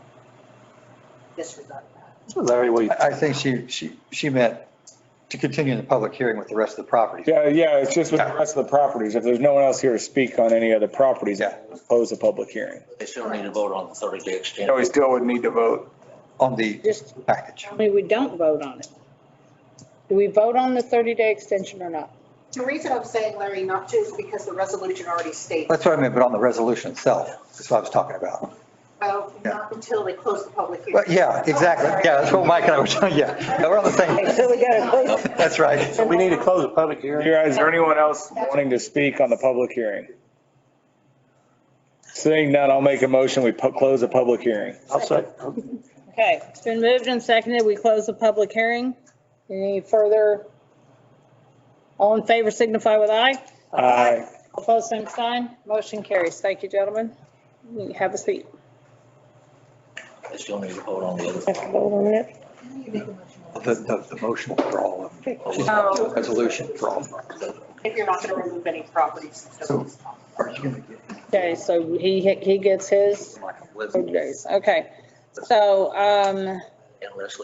disregard that. Larry, what do you? I think she meant to continue the public hearing with the rest of the properties. Yeah, it's just with the rest of the properties. If there's no one else here to speak on any other properties, we'll close the public hearing. They still need to vote on the 30-day extension. No, we still would need to vote. On the package. I mean, we don't vote on it. Do we vote on the 30-day extension or not? The reason I'm saying, Larry, not to is because the resolution already states, That's what I meant, but on the resolution itself, that's what I was talking about. well, not until they close the public hearing. But yeah, exactly. Yeah, that's what Mike and I were talking, yeah. We're on the same. So we got to close. That's right. So we need to close the public hearing. Is there anyone else wanting to speak on the public hearing? Seeing none, I'll make a motion. We close the public hearing. I'll say. Okay, it's been moved and seconded. We close the public hearing. Any further? All in favor signify with aye. Aye. Opposed, same sign. Motion carries. Thank you, gentlemen. You have a seat. They still need to vote on the other. Have to vote on it. The motion for all of them. Oh. Resolution for all of them. If you're not going to remove any properties. So are you going to get? Okay, so he gets his 30 days. Okay. So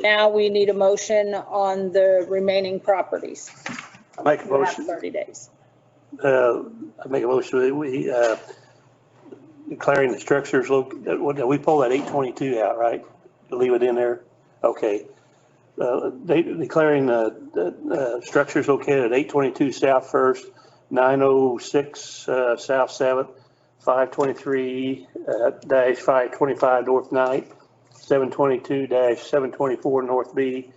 now we need a motion on the remaining properties. I make a You have motion. 30 days. I make a motion that we declaring the structures, we pull that 822 out, right? Leave it in there? Okay. Declaring the structures located at 822 South First, 906 South 7th, 523-525 North Ninth, 722-724 North B,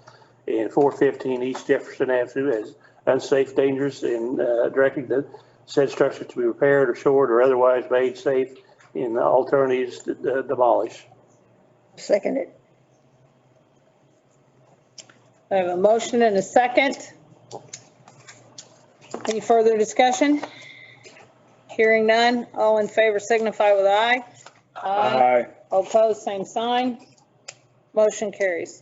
and 415 East Jefferson Avenue as unsafe, dangerous, and directing the said structure to be repaired or shored or otherwise made safe, and alternatives demolished. Second it. I have a motion and a second. Any further discussion? Hearing none, all in favor signify with aye. Aye. All opposed, same sign. Motion carries.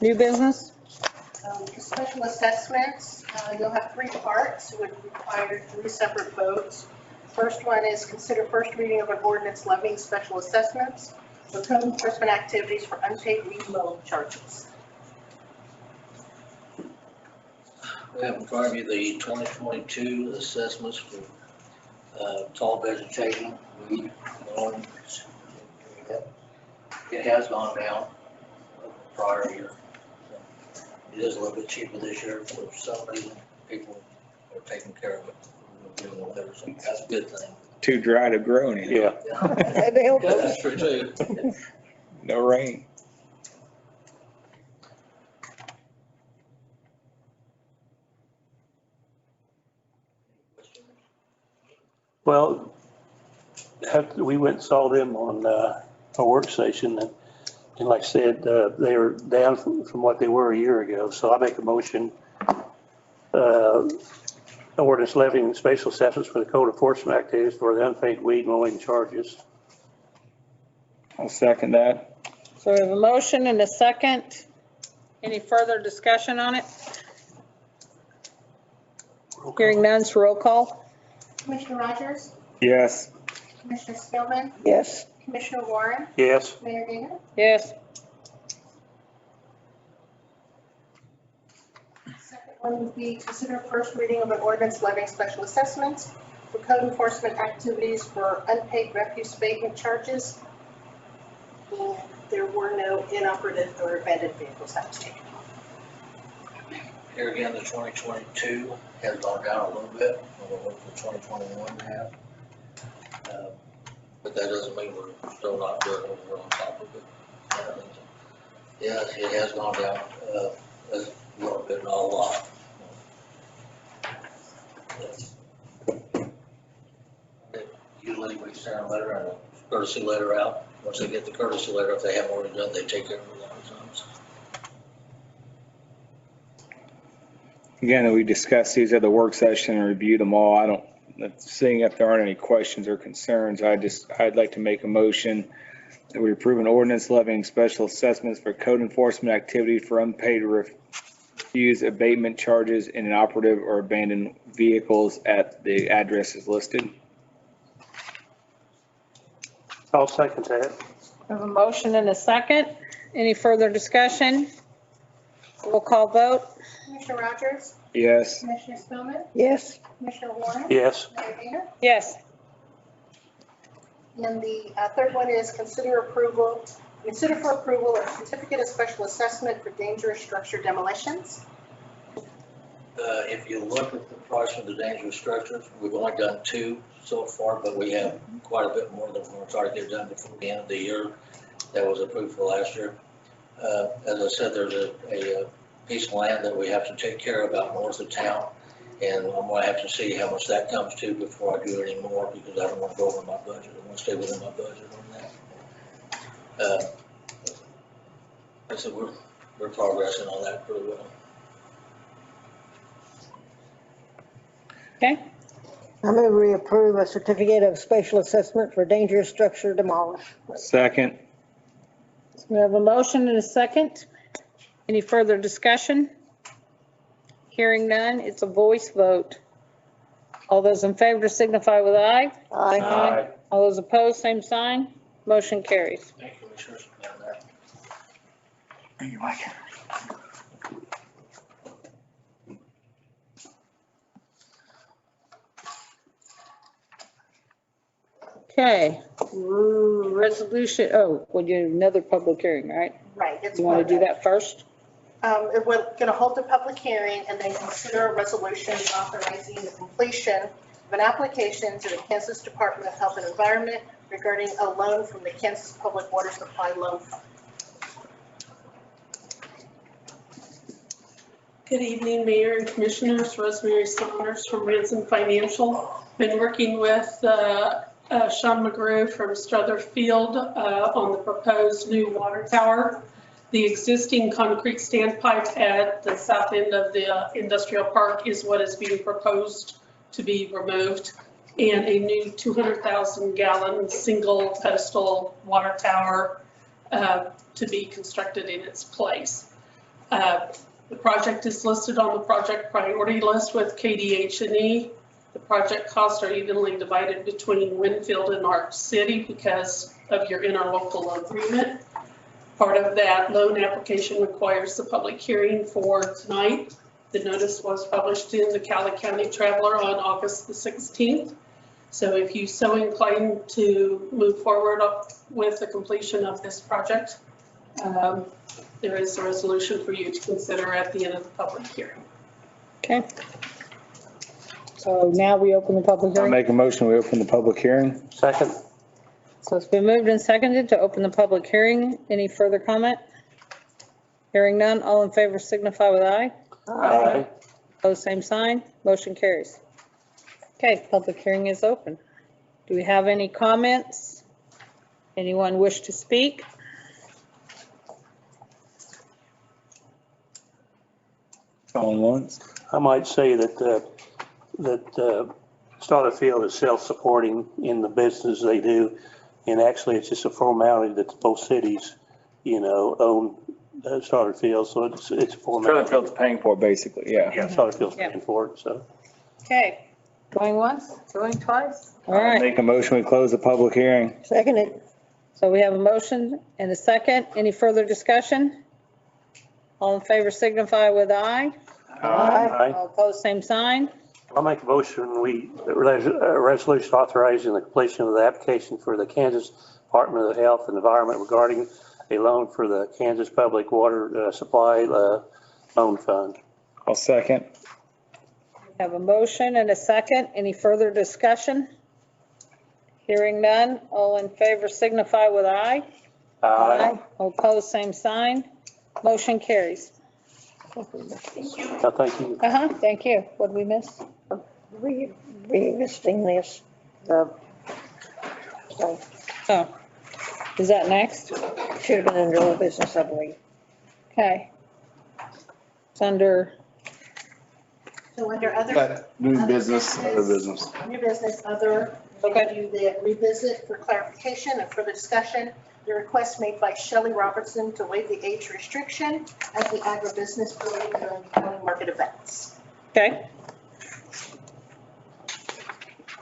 New business? The special assessments, you'll have three parts, it would require three separate votes. First one is consider first reading of an ordinance levying special assessments for code enforcement activities for unpaid weed mowing charges. We have in front of you the 2022 assessments for tall vegetation, weed, lawn. It has gone down prior year. It is a little bit cheaper this year for some reason. People are taking care of it. We're doing the weather, so that's a good thing. Too dry to grow anything. Yeah. That's true too. No rain. Well, after we went and saw them on a work session, and like I said, they were down from what they were a year ago. So I make a motion, ordinance levying special assessments for the code enforcement activities for the unpaid weed mowing charges. I'll second that. So we have a motion and a second. Any further discussion on it? Hearing none, so roll call. Commissioner Rogers? Yes. Commissioner Spillman? Yes. Commissioner Warren? Yes. Mayor Gainer? Yes. Second one would be consider first reading of an ordinance levying special assessments for code enforcement activities for unpaid refuse abatement charges. And there were no inoperative or abandoned vehicles that was taken off. Here again, the 2022 has gone down a little bit over what the 2021 have. But that doesn't mean we're still not good over on top of it. Yeah, it has gone down a little bit, not a lot. Usually we send a letter and a courtesy letter out. Once they get the courtesy letter, if they haven't already done, they take care of it a lot of times. Again, we discussed these at the work session and reviewed them all. Seeing if there aren't any questions or concerns, I'd like to make a motion that we approve an ordinance levying special assessments for code enforcement activity for unpaid refuse abatement charges in inoperative or abandoned vehicles at the addresses listed. I'll second that. We have a motion and a second. Any further discussion? Roll call vote. Commissioner Rogers? Yes. Commissioner Spillman? Yes. Commissioner Warren? Yes. Mayor Gainer? Yes. And the third one is consider for approval a certificate of special assessment for dangerous structure demolitions. If you look at the price of the dangerous structures, we've only done 2 so far, but we have quite a bit more that we're going to try to get done before the end of the year. That was approved for last year. As I said, there's a piece of land that we have to take care of out north of town, and I'm going to have to see how much that comes to before I do any more, because I don't want to go over my budget. I want to stay within my budget on that. I said we're progressing on that pretty well. Okay. I move we approve a certificate of special assessment for dangerous structure demolished. Second. So we have a motion and a second. Any further discussion? Hearing none, it's a voice vote. All those in favor signify with aye. Aye. Aye. All those opposed, same sign. Motion carries. Thank you, Commissioners. You're welcome. Okay, resolution, we'll do another public hearing, right? Right. You want to do that first? We're going to hold the public hearing and then consider a resolution authorizing the completion of an application to the Kansas Department of Health and Environment regarding a loan from the Kansas Public Water Supply Loan Fund. Good evening, Mayor and Commissioners. Rosemary Saunders from Ransom Financial. Been working with Sean McGrew from Strother Field on the proposed new water tower. The existing concrete standpipe at the south end of the industrial park is what is being proposed to be removed, and a new 200,000 gallon single pedestal water tower to be constructed in its place. The project is listed on the project priority list with KDH&E. The project costs are evenly divided between Winfield and Arch City because of your interlocal agreement. Part of that loan application requires the public hearing for tonight. The notice was published in the Cali County Traveler on August the 16th. So if you so incline to move forward with the completion of this project, there is a resolution for you to consider at the end of the public hearing. Okay. So now we open the public I'll hearing. make a motion, we open the public hearing. Second. So it's been moved and seconded to open the public hearing. Any further comment? Hearing none, all in favor signify with aye. Aye. Opposed, same sign. Motion carries. Okay, public hearing is open. Do we have any comments? Anyone wish to speak? Going once. I might say that Strother Field is self-supporting in the business they do. And actually, it's just a formality that both cities, own Strother Field, so it's a formality. Strother Field's paying for it, basically, yeah. Yeah, Strother Field's paying for it, so. Okay, going once, going twice? All right, Make a motion, we close the public hearing. Seconded. so we have a motion and a second. Any further discussion? All in favor signify with aye. Aye. All opposed, same sign. I'll make a motion, a resolution authorizing the completion of the application for the Kansas Department of Health and Environment regarding a loan for the Kansas Public Water Supply Loan Fund. I'll second. We have a motion and a second. Any further discussion? Hearing none, all in favor signify with aye. Aye. All opposed, same sign. Motion carries. No, thank you. Thank you. What did we miss? Revisiting this. So, Oh, is that next? should have been under old business, I believe. Okay. It's under, So under other. New business, other business. New business, other, we're going to do the revisit for clarification and further discussion. The request made by Shelley Robertson to waive the age restriction at the agribusiness building during county market events. okay.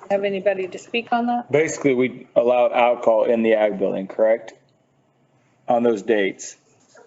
Have anybody to speak on that? Basically, we allowed alcohol in the ag building, correct? On those dates.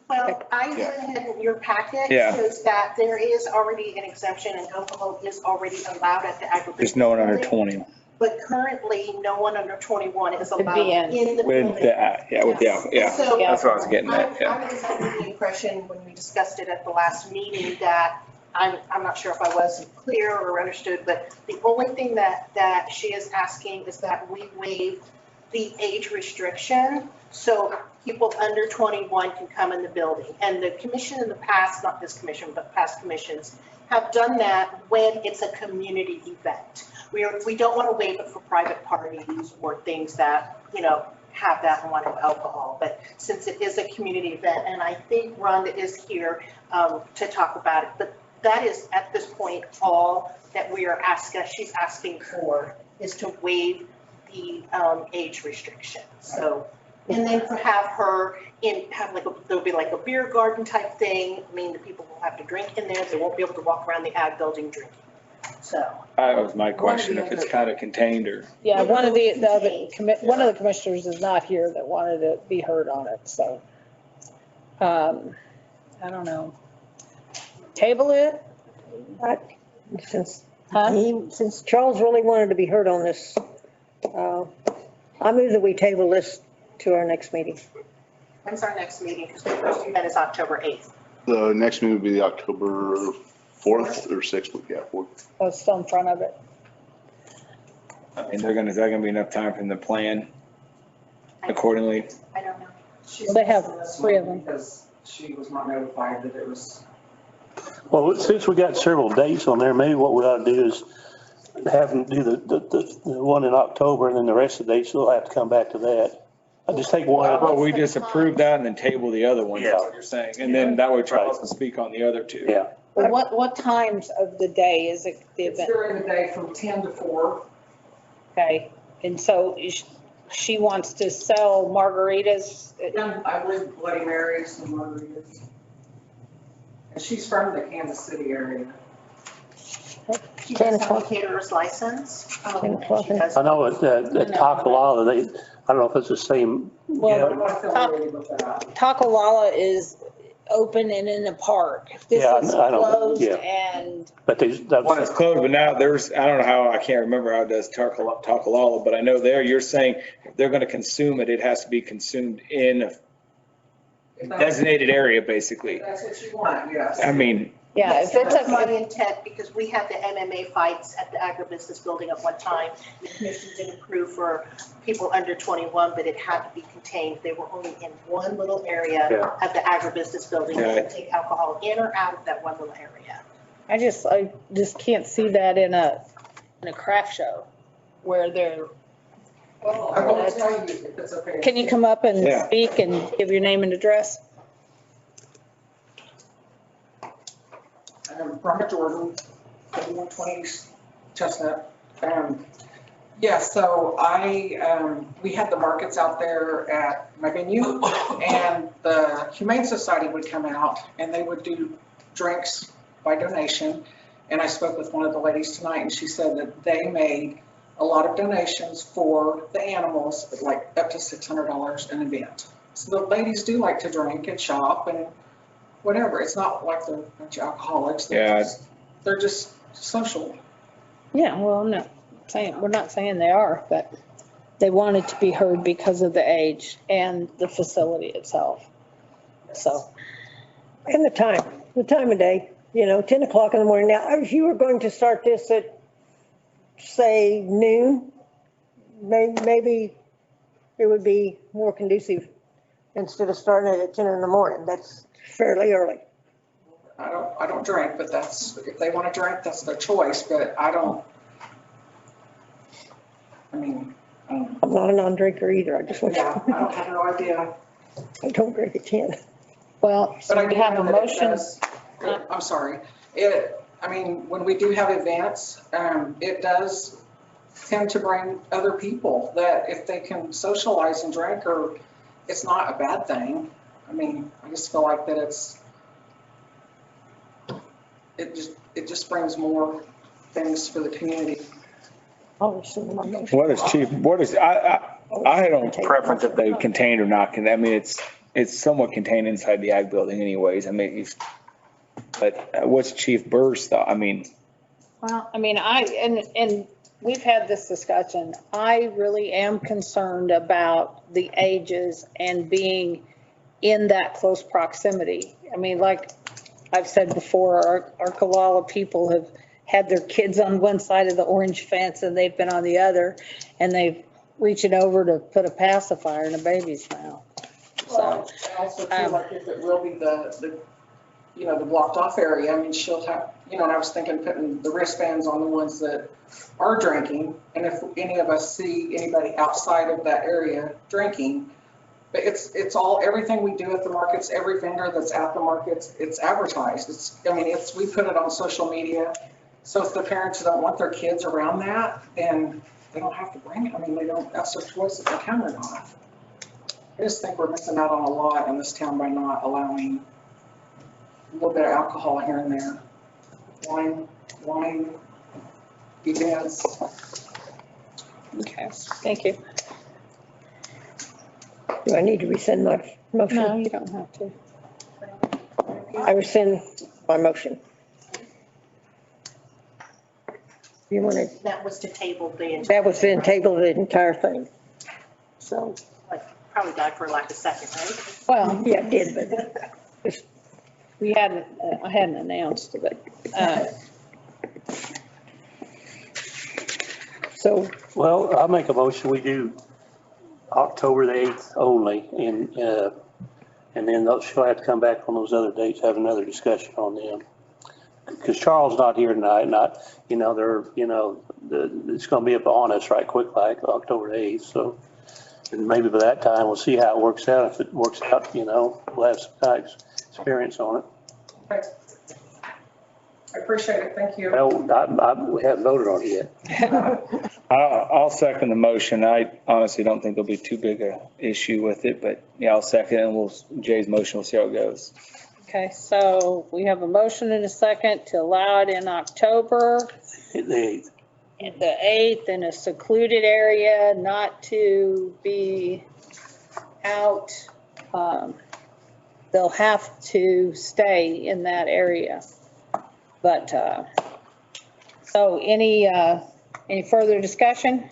Well, I went ahead in your packet, Yeah. shows that there is already an exemption and alcohol is already allowed at the agribusiness. There's no one under building. 20. But currently, no one under 21 is allowed in. in the building. With the, with the alcohol, yeah. So, That's what I was getting at, yeah. I was under the impression when we discussed it at the last meeting that, I'm not sure if I wasn't clear or understood, but the only thing that she is asking is that we waive the age restriction so people under 21 can come in the building. And the commission in the past, not this commission, but past commissions, have done that when it's a community event. We don't want to waive it for private parties or things that, have that and want alcohol. But since it is a community event, and I think Rhonda is here to talk about it, but that is at this point all that we are she's asking for is to waive the age restriction. So, and then to have her there'll be like a beer garden type thing. I mean, the people will have to drink in there. They won't be able to walk around the ag building drinking. So. That was my question, if it's kind of contained or. Yeah, one of the commissioners is not here that wanted to be heard on it, so. I don't know. Table it? Since Charles really wanted to be heard on this, I move that we table this to our next meeting. When's our next meeting? Because the first event is October 8th. The next meeting would be the October 4th or 6th, yeah, 4th. Oh, it's still in front of it. I mean, is there gonna be enough time for them to plan accordingly? I don't know. Well, they have 3 of them. Because she was not notified that it was. Well, since we got several dates on there, maybe what we ought to do is have them do the one in October, and then the rest of the dates, they'll have to come back to that. I'll just take one. Well, we just approve that and then table the other one, is Yeah. what you're saying. And then that way Charles can speak on the other two. Yeah. Well, what times of the day is it, the It's event? during the day from 10 to 4. Okay, and so she wants to sell margaritas? I believe Bloody Marys and margaritas. And she's from the Kansas City area. She does have a caterer's license. She does- I know at Takalala, I don't know if it's the same. Well, yeah. Takalala is open and in the park. This Yeah, is I know, closed yeah. and, But One is closed, but now there's, I don't know how, I can't remember how it does Takalala, but I know there, you're saying if they're gonna consume it, it has to be consumed in a designated area, basically. That's what you want, yes. I mean, yeah, Yes, if it's that's my a, intent, because we had the MMA fights at the agribusiness building at one time. The commission did approve for people under 21, but it had to be contained. They were only in one little area Yeah. of the agribusiness building. They could take alcohol in or out of that one little area. I just can't see that in a craft show where they're. Well, I will tell you if it's okay. Can you come up and Yeah. speak and give your name and address? Robert Jordan, 4120 Chestnut. Yeah, so we had the markets out there at my venue, and the Humane Society would come out and they would do drinks by donation. And I spoke with one of the ladies tonight, and she said that they made a lot of donations for the animals, like up to $600 an event. So the ladies do like to drink and shop and whatever. It's not like they're a bunch of alcoholics. They're just social. Yeah, well, I'm not saying, we're not saying they are, but they wanted to be heard because of the age and the facility itself. So. And the time of day, 10 o'clock in the morning. Now, if you were going to start this at, say, noon, maybe it would be more conducive instead of starting it at 10 in the morning. That's fairly early. I don't drink, but if they want to drink, that's their choice, but I don't. I'm not a non-drinker either. I just want I don't have no idea. I don't drink at 10. Well, But I do have know a that it motion. does- I'm sorry. When we do have events, it does tend to bring other people that if they can socialize and drink, or it's not a bad thing. I just feel like that it just brings more things for the community. what is, I don't preference if they contained or not, it's somewhat contained inside the ag building anyways. But what's Chief Burr's thought? Well, and we've had this discussion. I really am concerned about the ages and being in that close proximity. Like I've said before, our Kalala people have had their kids on one side of the orange fence and they've been on the other, and they've reaching over to put a pacifier in a baby's mouth. Well, I also feel like if it will be the blocked off area, she'll have, and I was thinking putting the wristbands on the ones that are drinking, and if any of us see anybody outside of that area drinking, but it's all, everything we do at the markets, every vendor that's at the markets, it's advertised. We put it on social media. So if the parents don't want their kids around that, then they don't have to bring it. That's their choice if they can or not. I just think we're missing out on a lot in this town by not allowing a little bit of alcohol here and there. Wine, events. Okay, thank you. Do I need to rescind my motion? No, you don't have to. I rescind my motion. You want to? That was to table the. That was then table the entire thing. So. Probably died for lack of second, right? Well, yeah, it did, but I hadn't announced it. So. Well, I'll make a motion. We do October the 8th only, and then she'll have to come back on those other dates, have another discussion on them. Because Charles not here tonight, it's gonna be up on us right quick, like October 8th, so. And maybe by that time, we'll see how it works out. If it works out, you know, we'll have some types experience on it. Okay. I appreciate it, thank you. Well, we haven't voted on it yet. I'll second the motion. I honestly don't think there'll be too big a issue with it, but yeah, I'll second and Jay's motion, we'll see how it goes. Okay, so we have a motion and a second to allow it in October. The 8th in a secluded area, not to be out. They'll have to stay in that area. But, so any further discussion?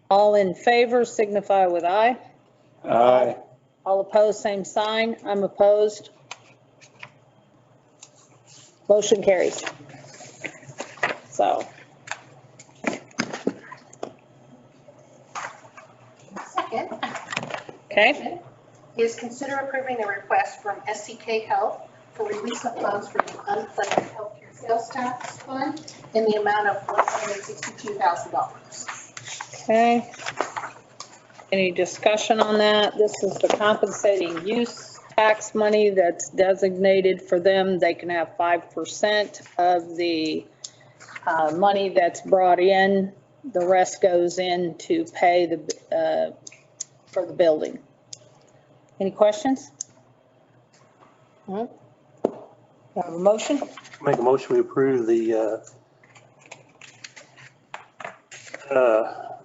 All in favor signify with aye. Aye. All opposed, same sign. I'm opposed. Motion carries. So. Second. Okay. Is consider approving the request from SCK Health for release of funds from the unfunded healthcare sales tax fund in the amount of $162,000. Okay. Any discussion on that? This is the compensating use tax money that's designated for them. They can have 5% of the money that's brought in. The rest goes in to pay the for the building. Any questions? Have a motion? Make a motion to approve the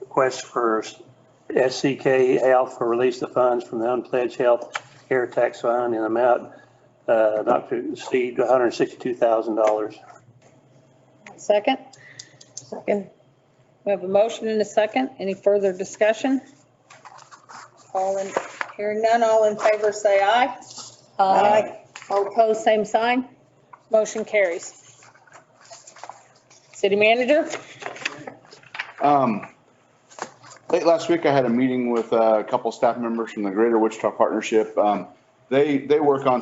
request for SCK Health for release of funds from the unpledged health care tax fund in amount not to exceed $162,000. Second? Second. We have a motion and a second. Any further discussion? Hearing none, all in favor say aye. Aye. All opposed, same sign. Motion carries. City manager? Late last week, I had a meeting with a couple staff members from the Greater Wichita Partnership. They work on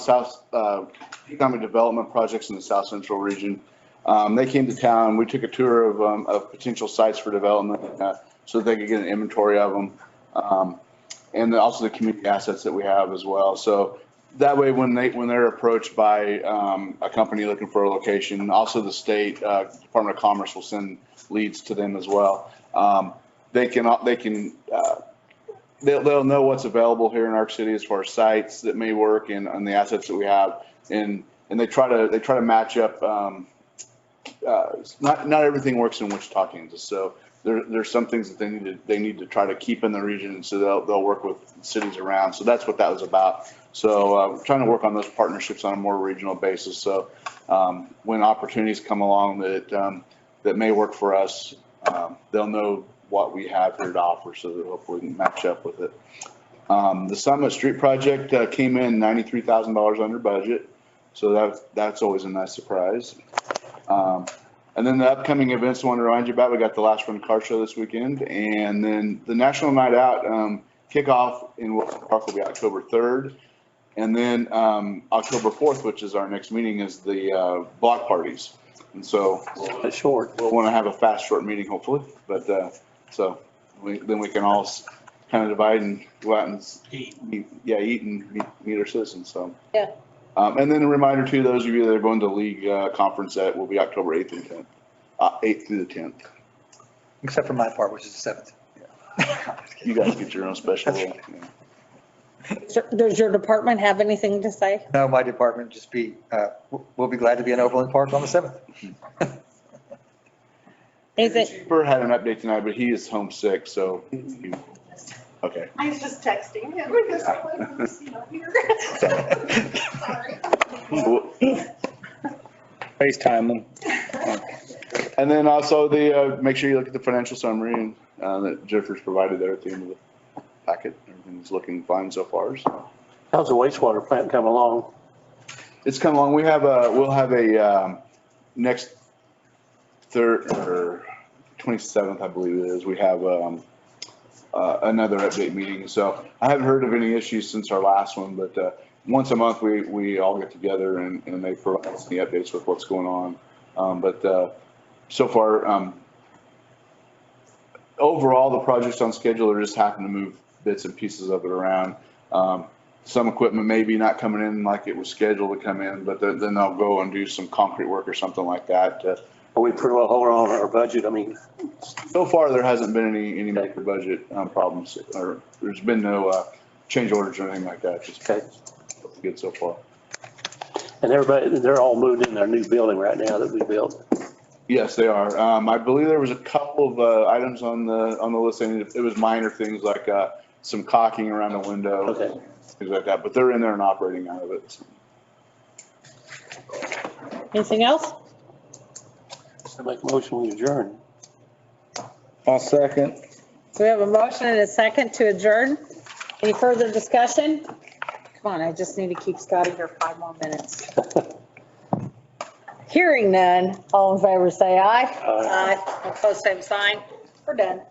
economic development projects in the South Central region. They came to town. We took a tour of potential sites for development so that they could get an inventory of them. And also the community assets that we have as well. So that way, when they're approached by a company looking for a location, also the state Department of Commerce will send leads to them as well. They'll know what's available here in Arc City as far as sites that may work and the assets that we have, and they try to match up. Not everything works in Wichita, Kansas, so there's some things that they need to try to keep in the region, so they'll work with cities around. So that's what that was about. So we're trying to work on those partnerships on a more regional basis. So when opportunities come along that may work for us, they'll know what we have here to offer, so that hopefully we can match up with it. The Summit Street project came in $93,000 under budget, so that's always a nice surprise. And then the upcoming events I want to remind you about, we got the Last Run Car Show this weekend, and then the National Night Out kickoff in Wilson Park will be October 3rd. And then October 4th, which is our next meeting, is the block parties. And so we'll want to have a fast, short meeting, hopefully. But then we can all kind of divide and go out and eat and meet our citizens. So yeah. And then a reminder to those of you that are going to league conference, that will be October 8th and 10th, 8th through the 10th. Except for my part, which is the 7th. Yeah. You guys get your own special role. Yeah. Does your department have anything to say? No, my department just we'll be glad to be in Overland Park on the 7th. Cheaper had an update tonight, but he is homesick, so okay. I was just texting him because I'm like, who's, here? Sorry. FaceTime them. And then also make sure you look at the financial summary that Jennifer's provided there at the end of the packet. Everything's looking fine so far. So. How's the wastewater plant coming along? It's come along. We'll have a next 27th, I believe it is. We have another update meeting. So I haven't heard of any issues since our last one, but once a month we all get together and they provide us the updates with what's going on. But so far, overall, the project's on schedule. They're just having to move bits and pieces of it around. Some equipment maybe not coming in like it was scheduled to come in, but then they'll go and do some concrete work or something like that. Are we pretty well holding on our budget? I mean, so far, there hasn't been any major budget problems, or there's been no change orders or anything like that. Just good so far. and everybody, they're all moved in their new building right now that we built. Yes, they are. I believe there was a couple of items on the list, and it was minor things like some caulking around the window, things like that. But they're in there and operating out of it. Anything else? So make a motion, we adjourn. I'll second. So we have a motion and a second to adjourn. Any further discussion? Come on, I just need to keep Scotty here 5 more minutes. Hearing none, all in favor say aye. Aye. Opposed, same sign. We're done.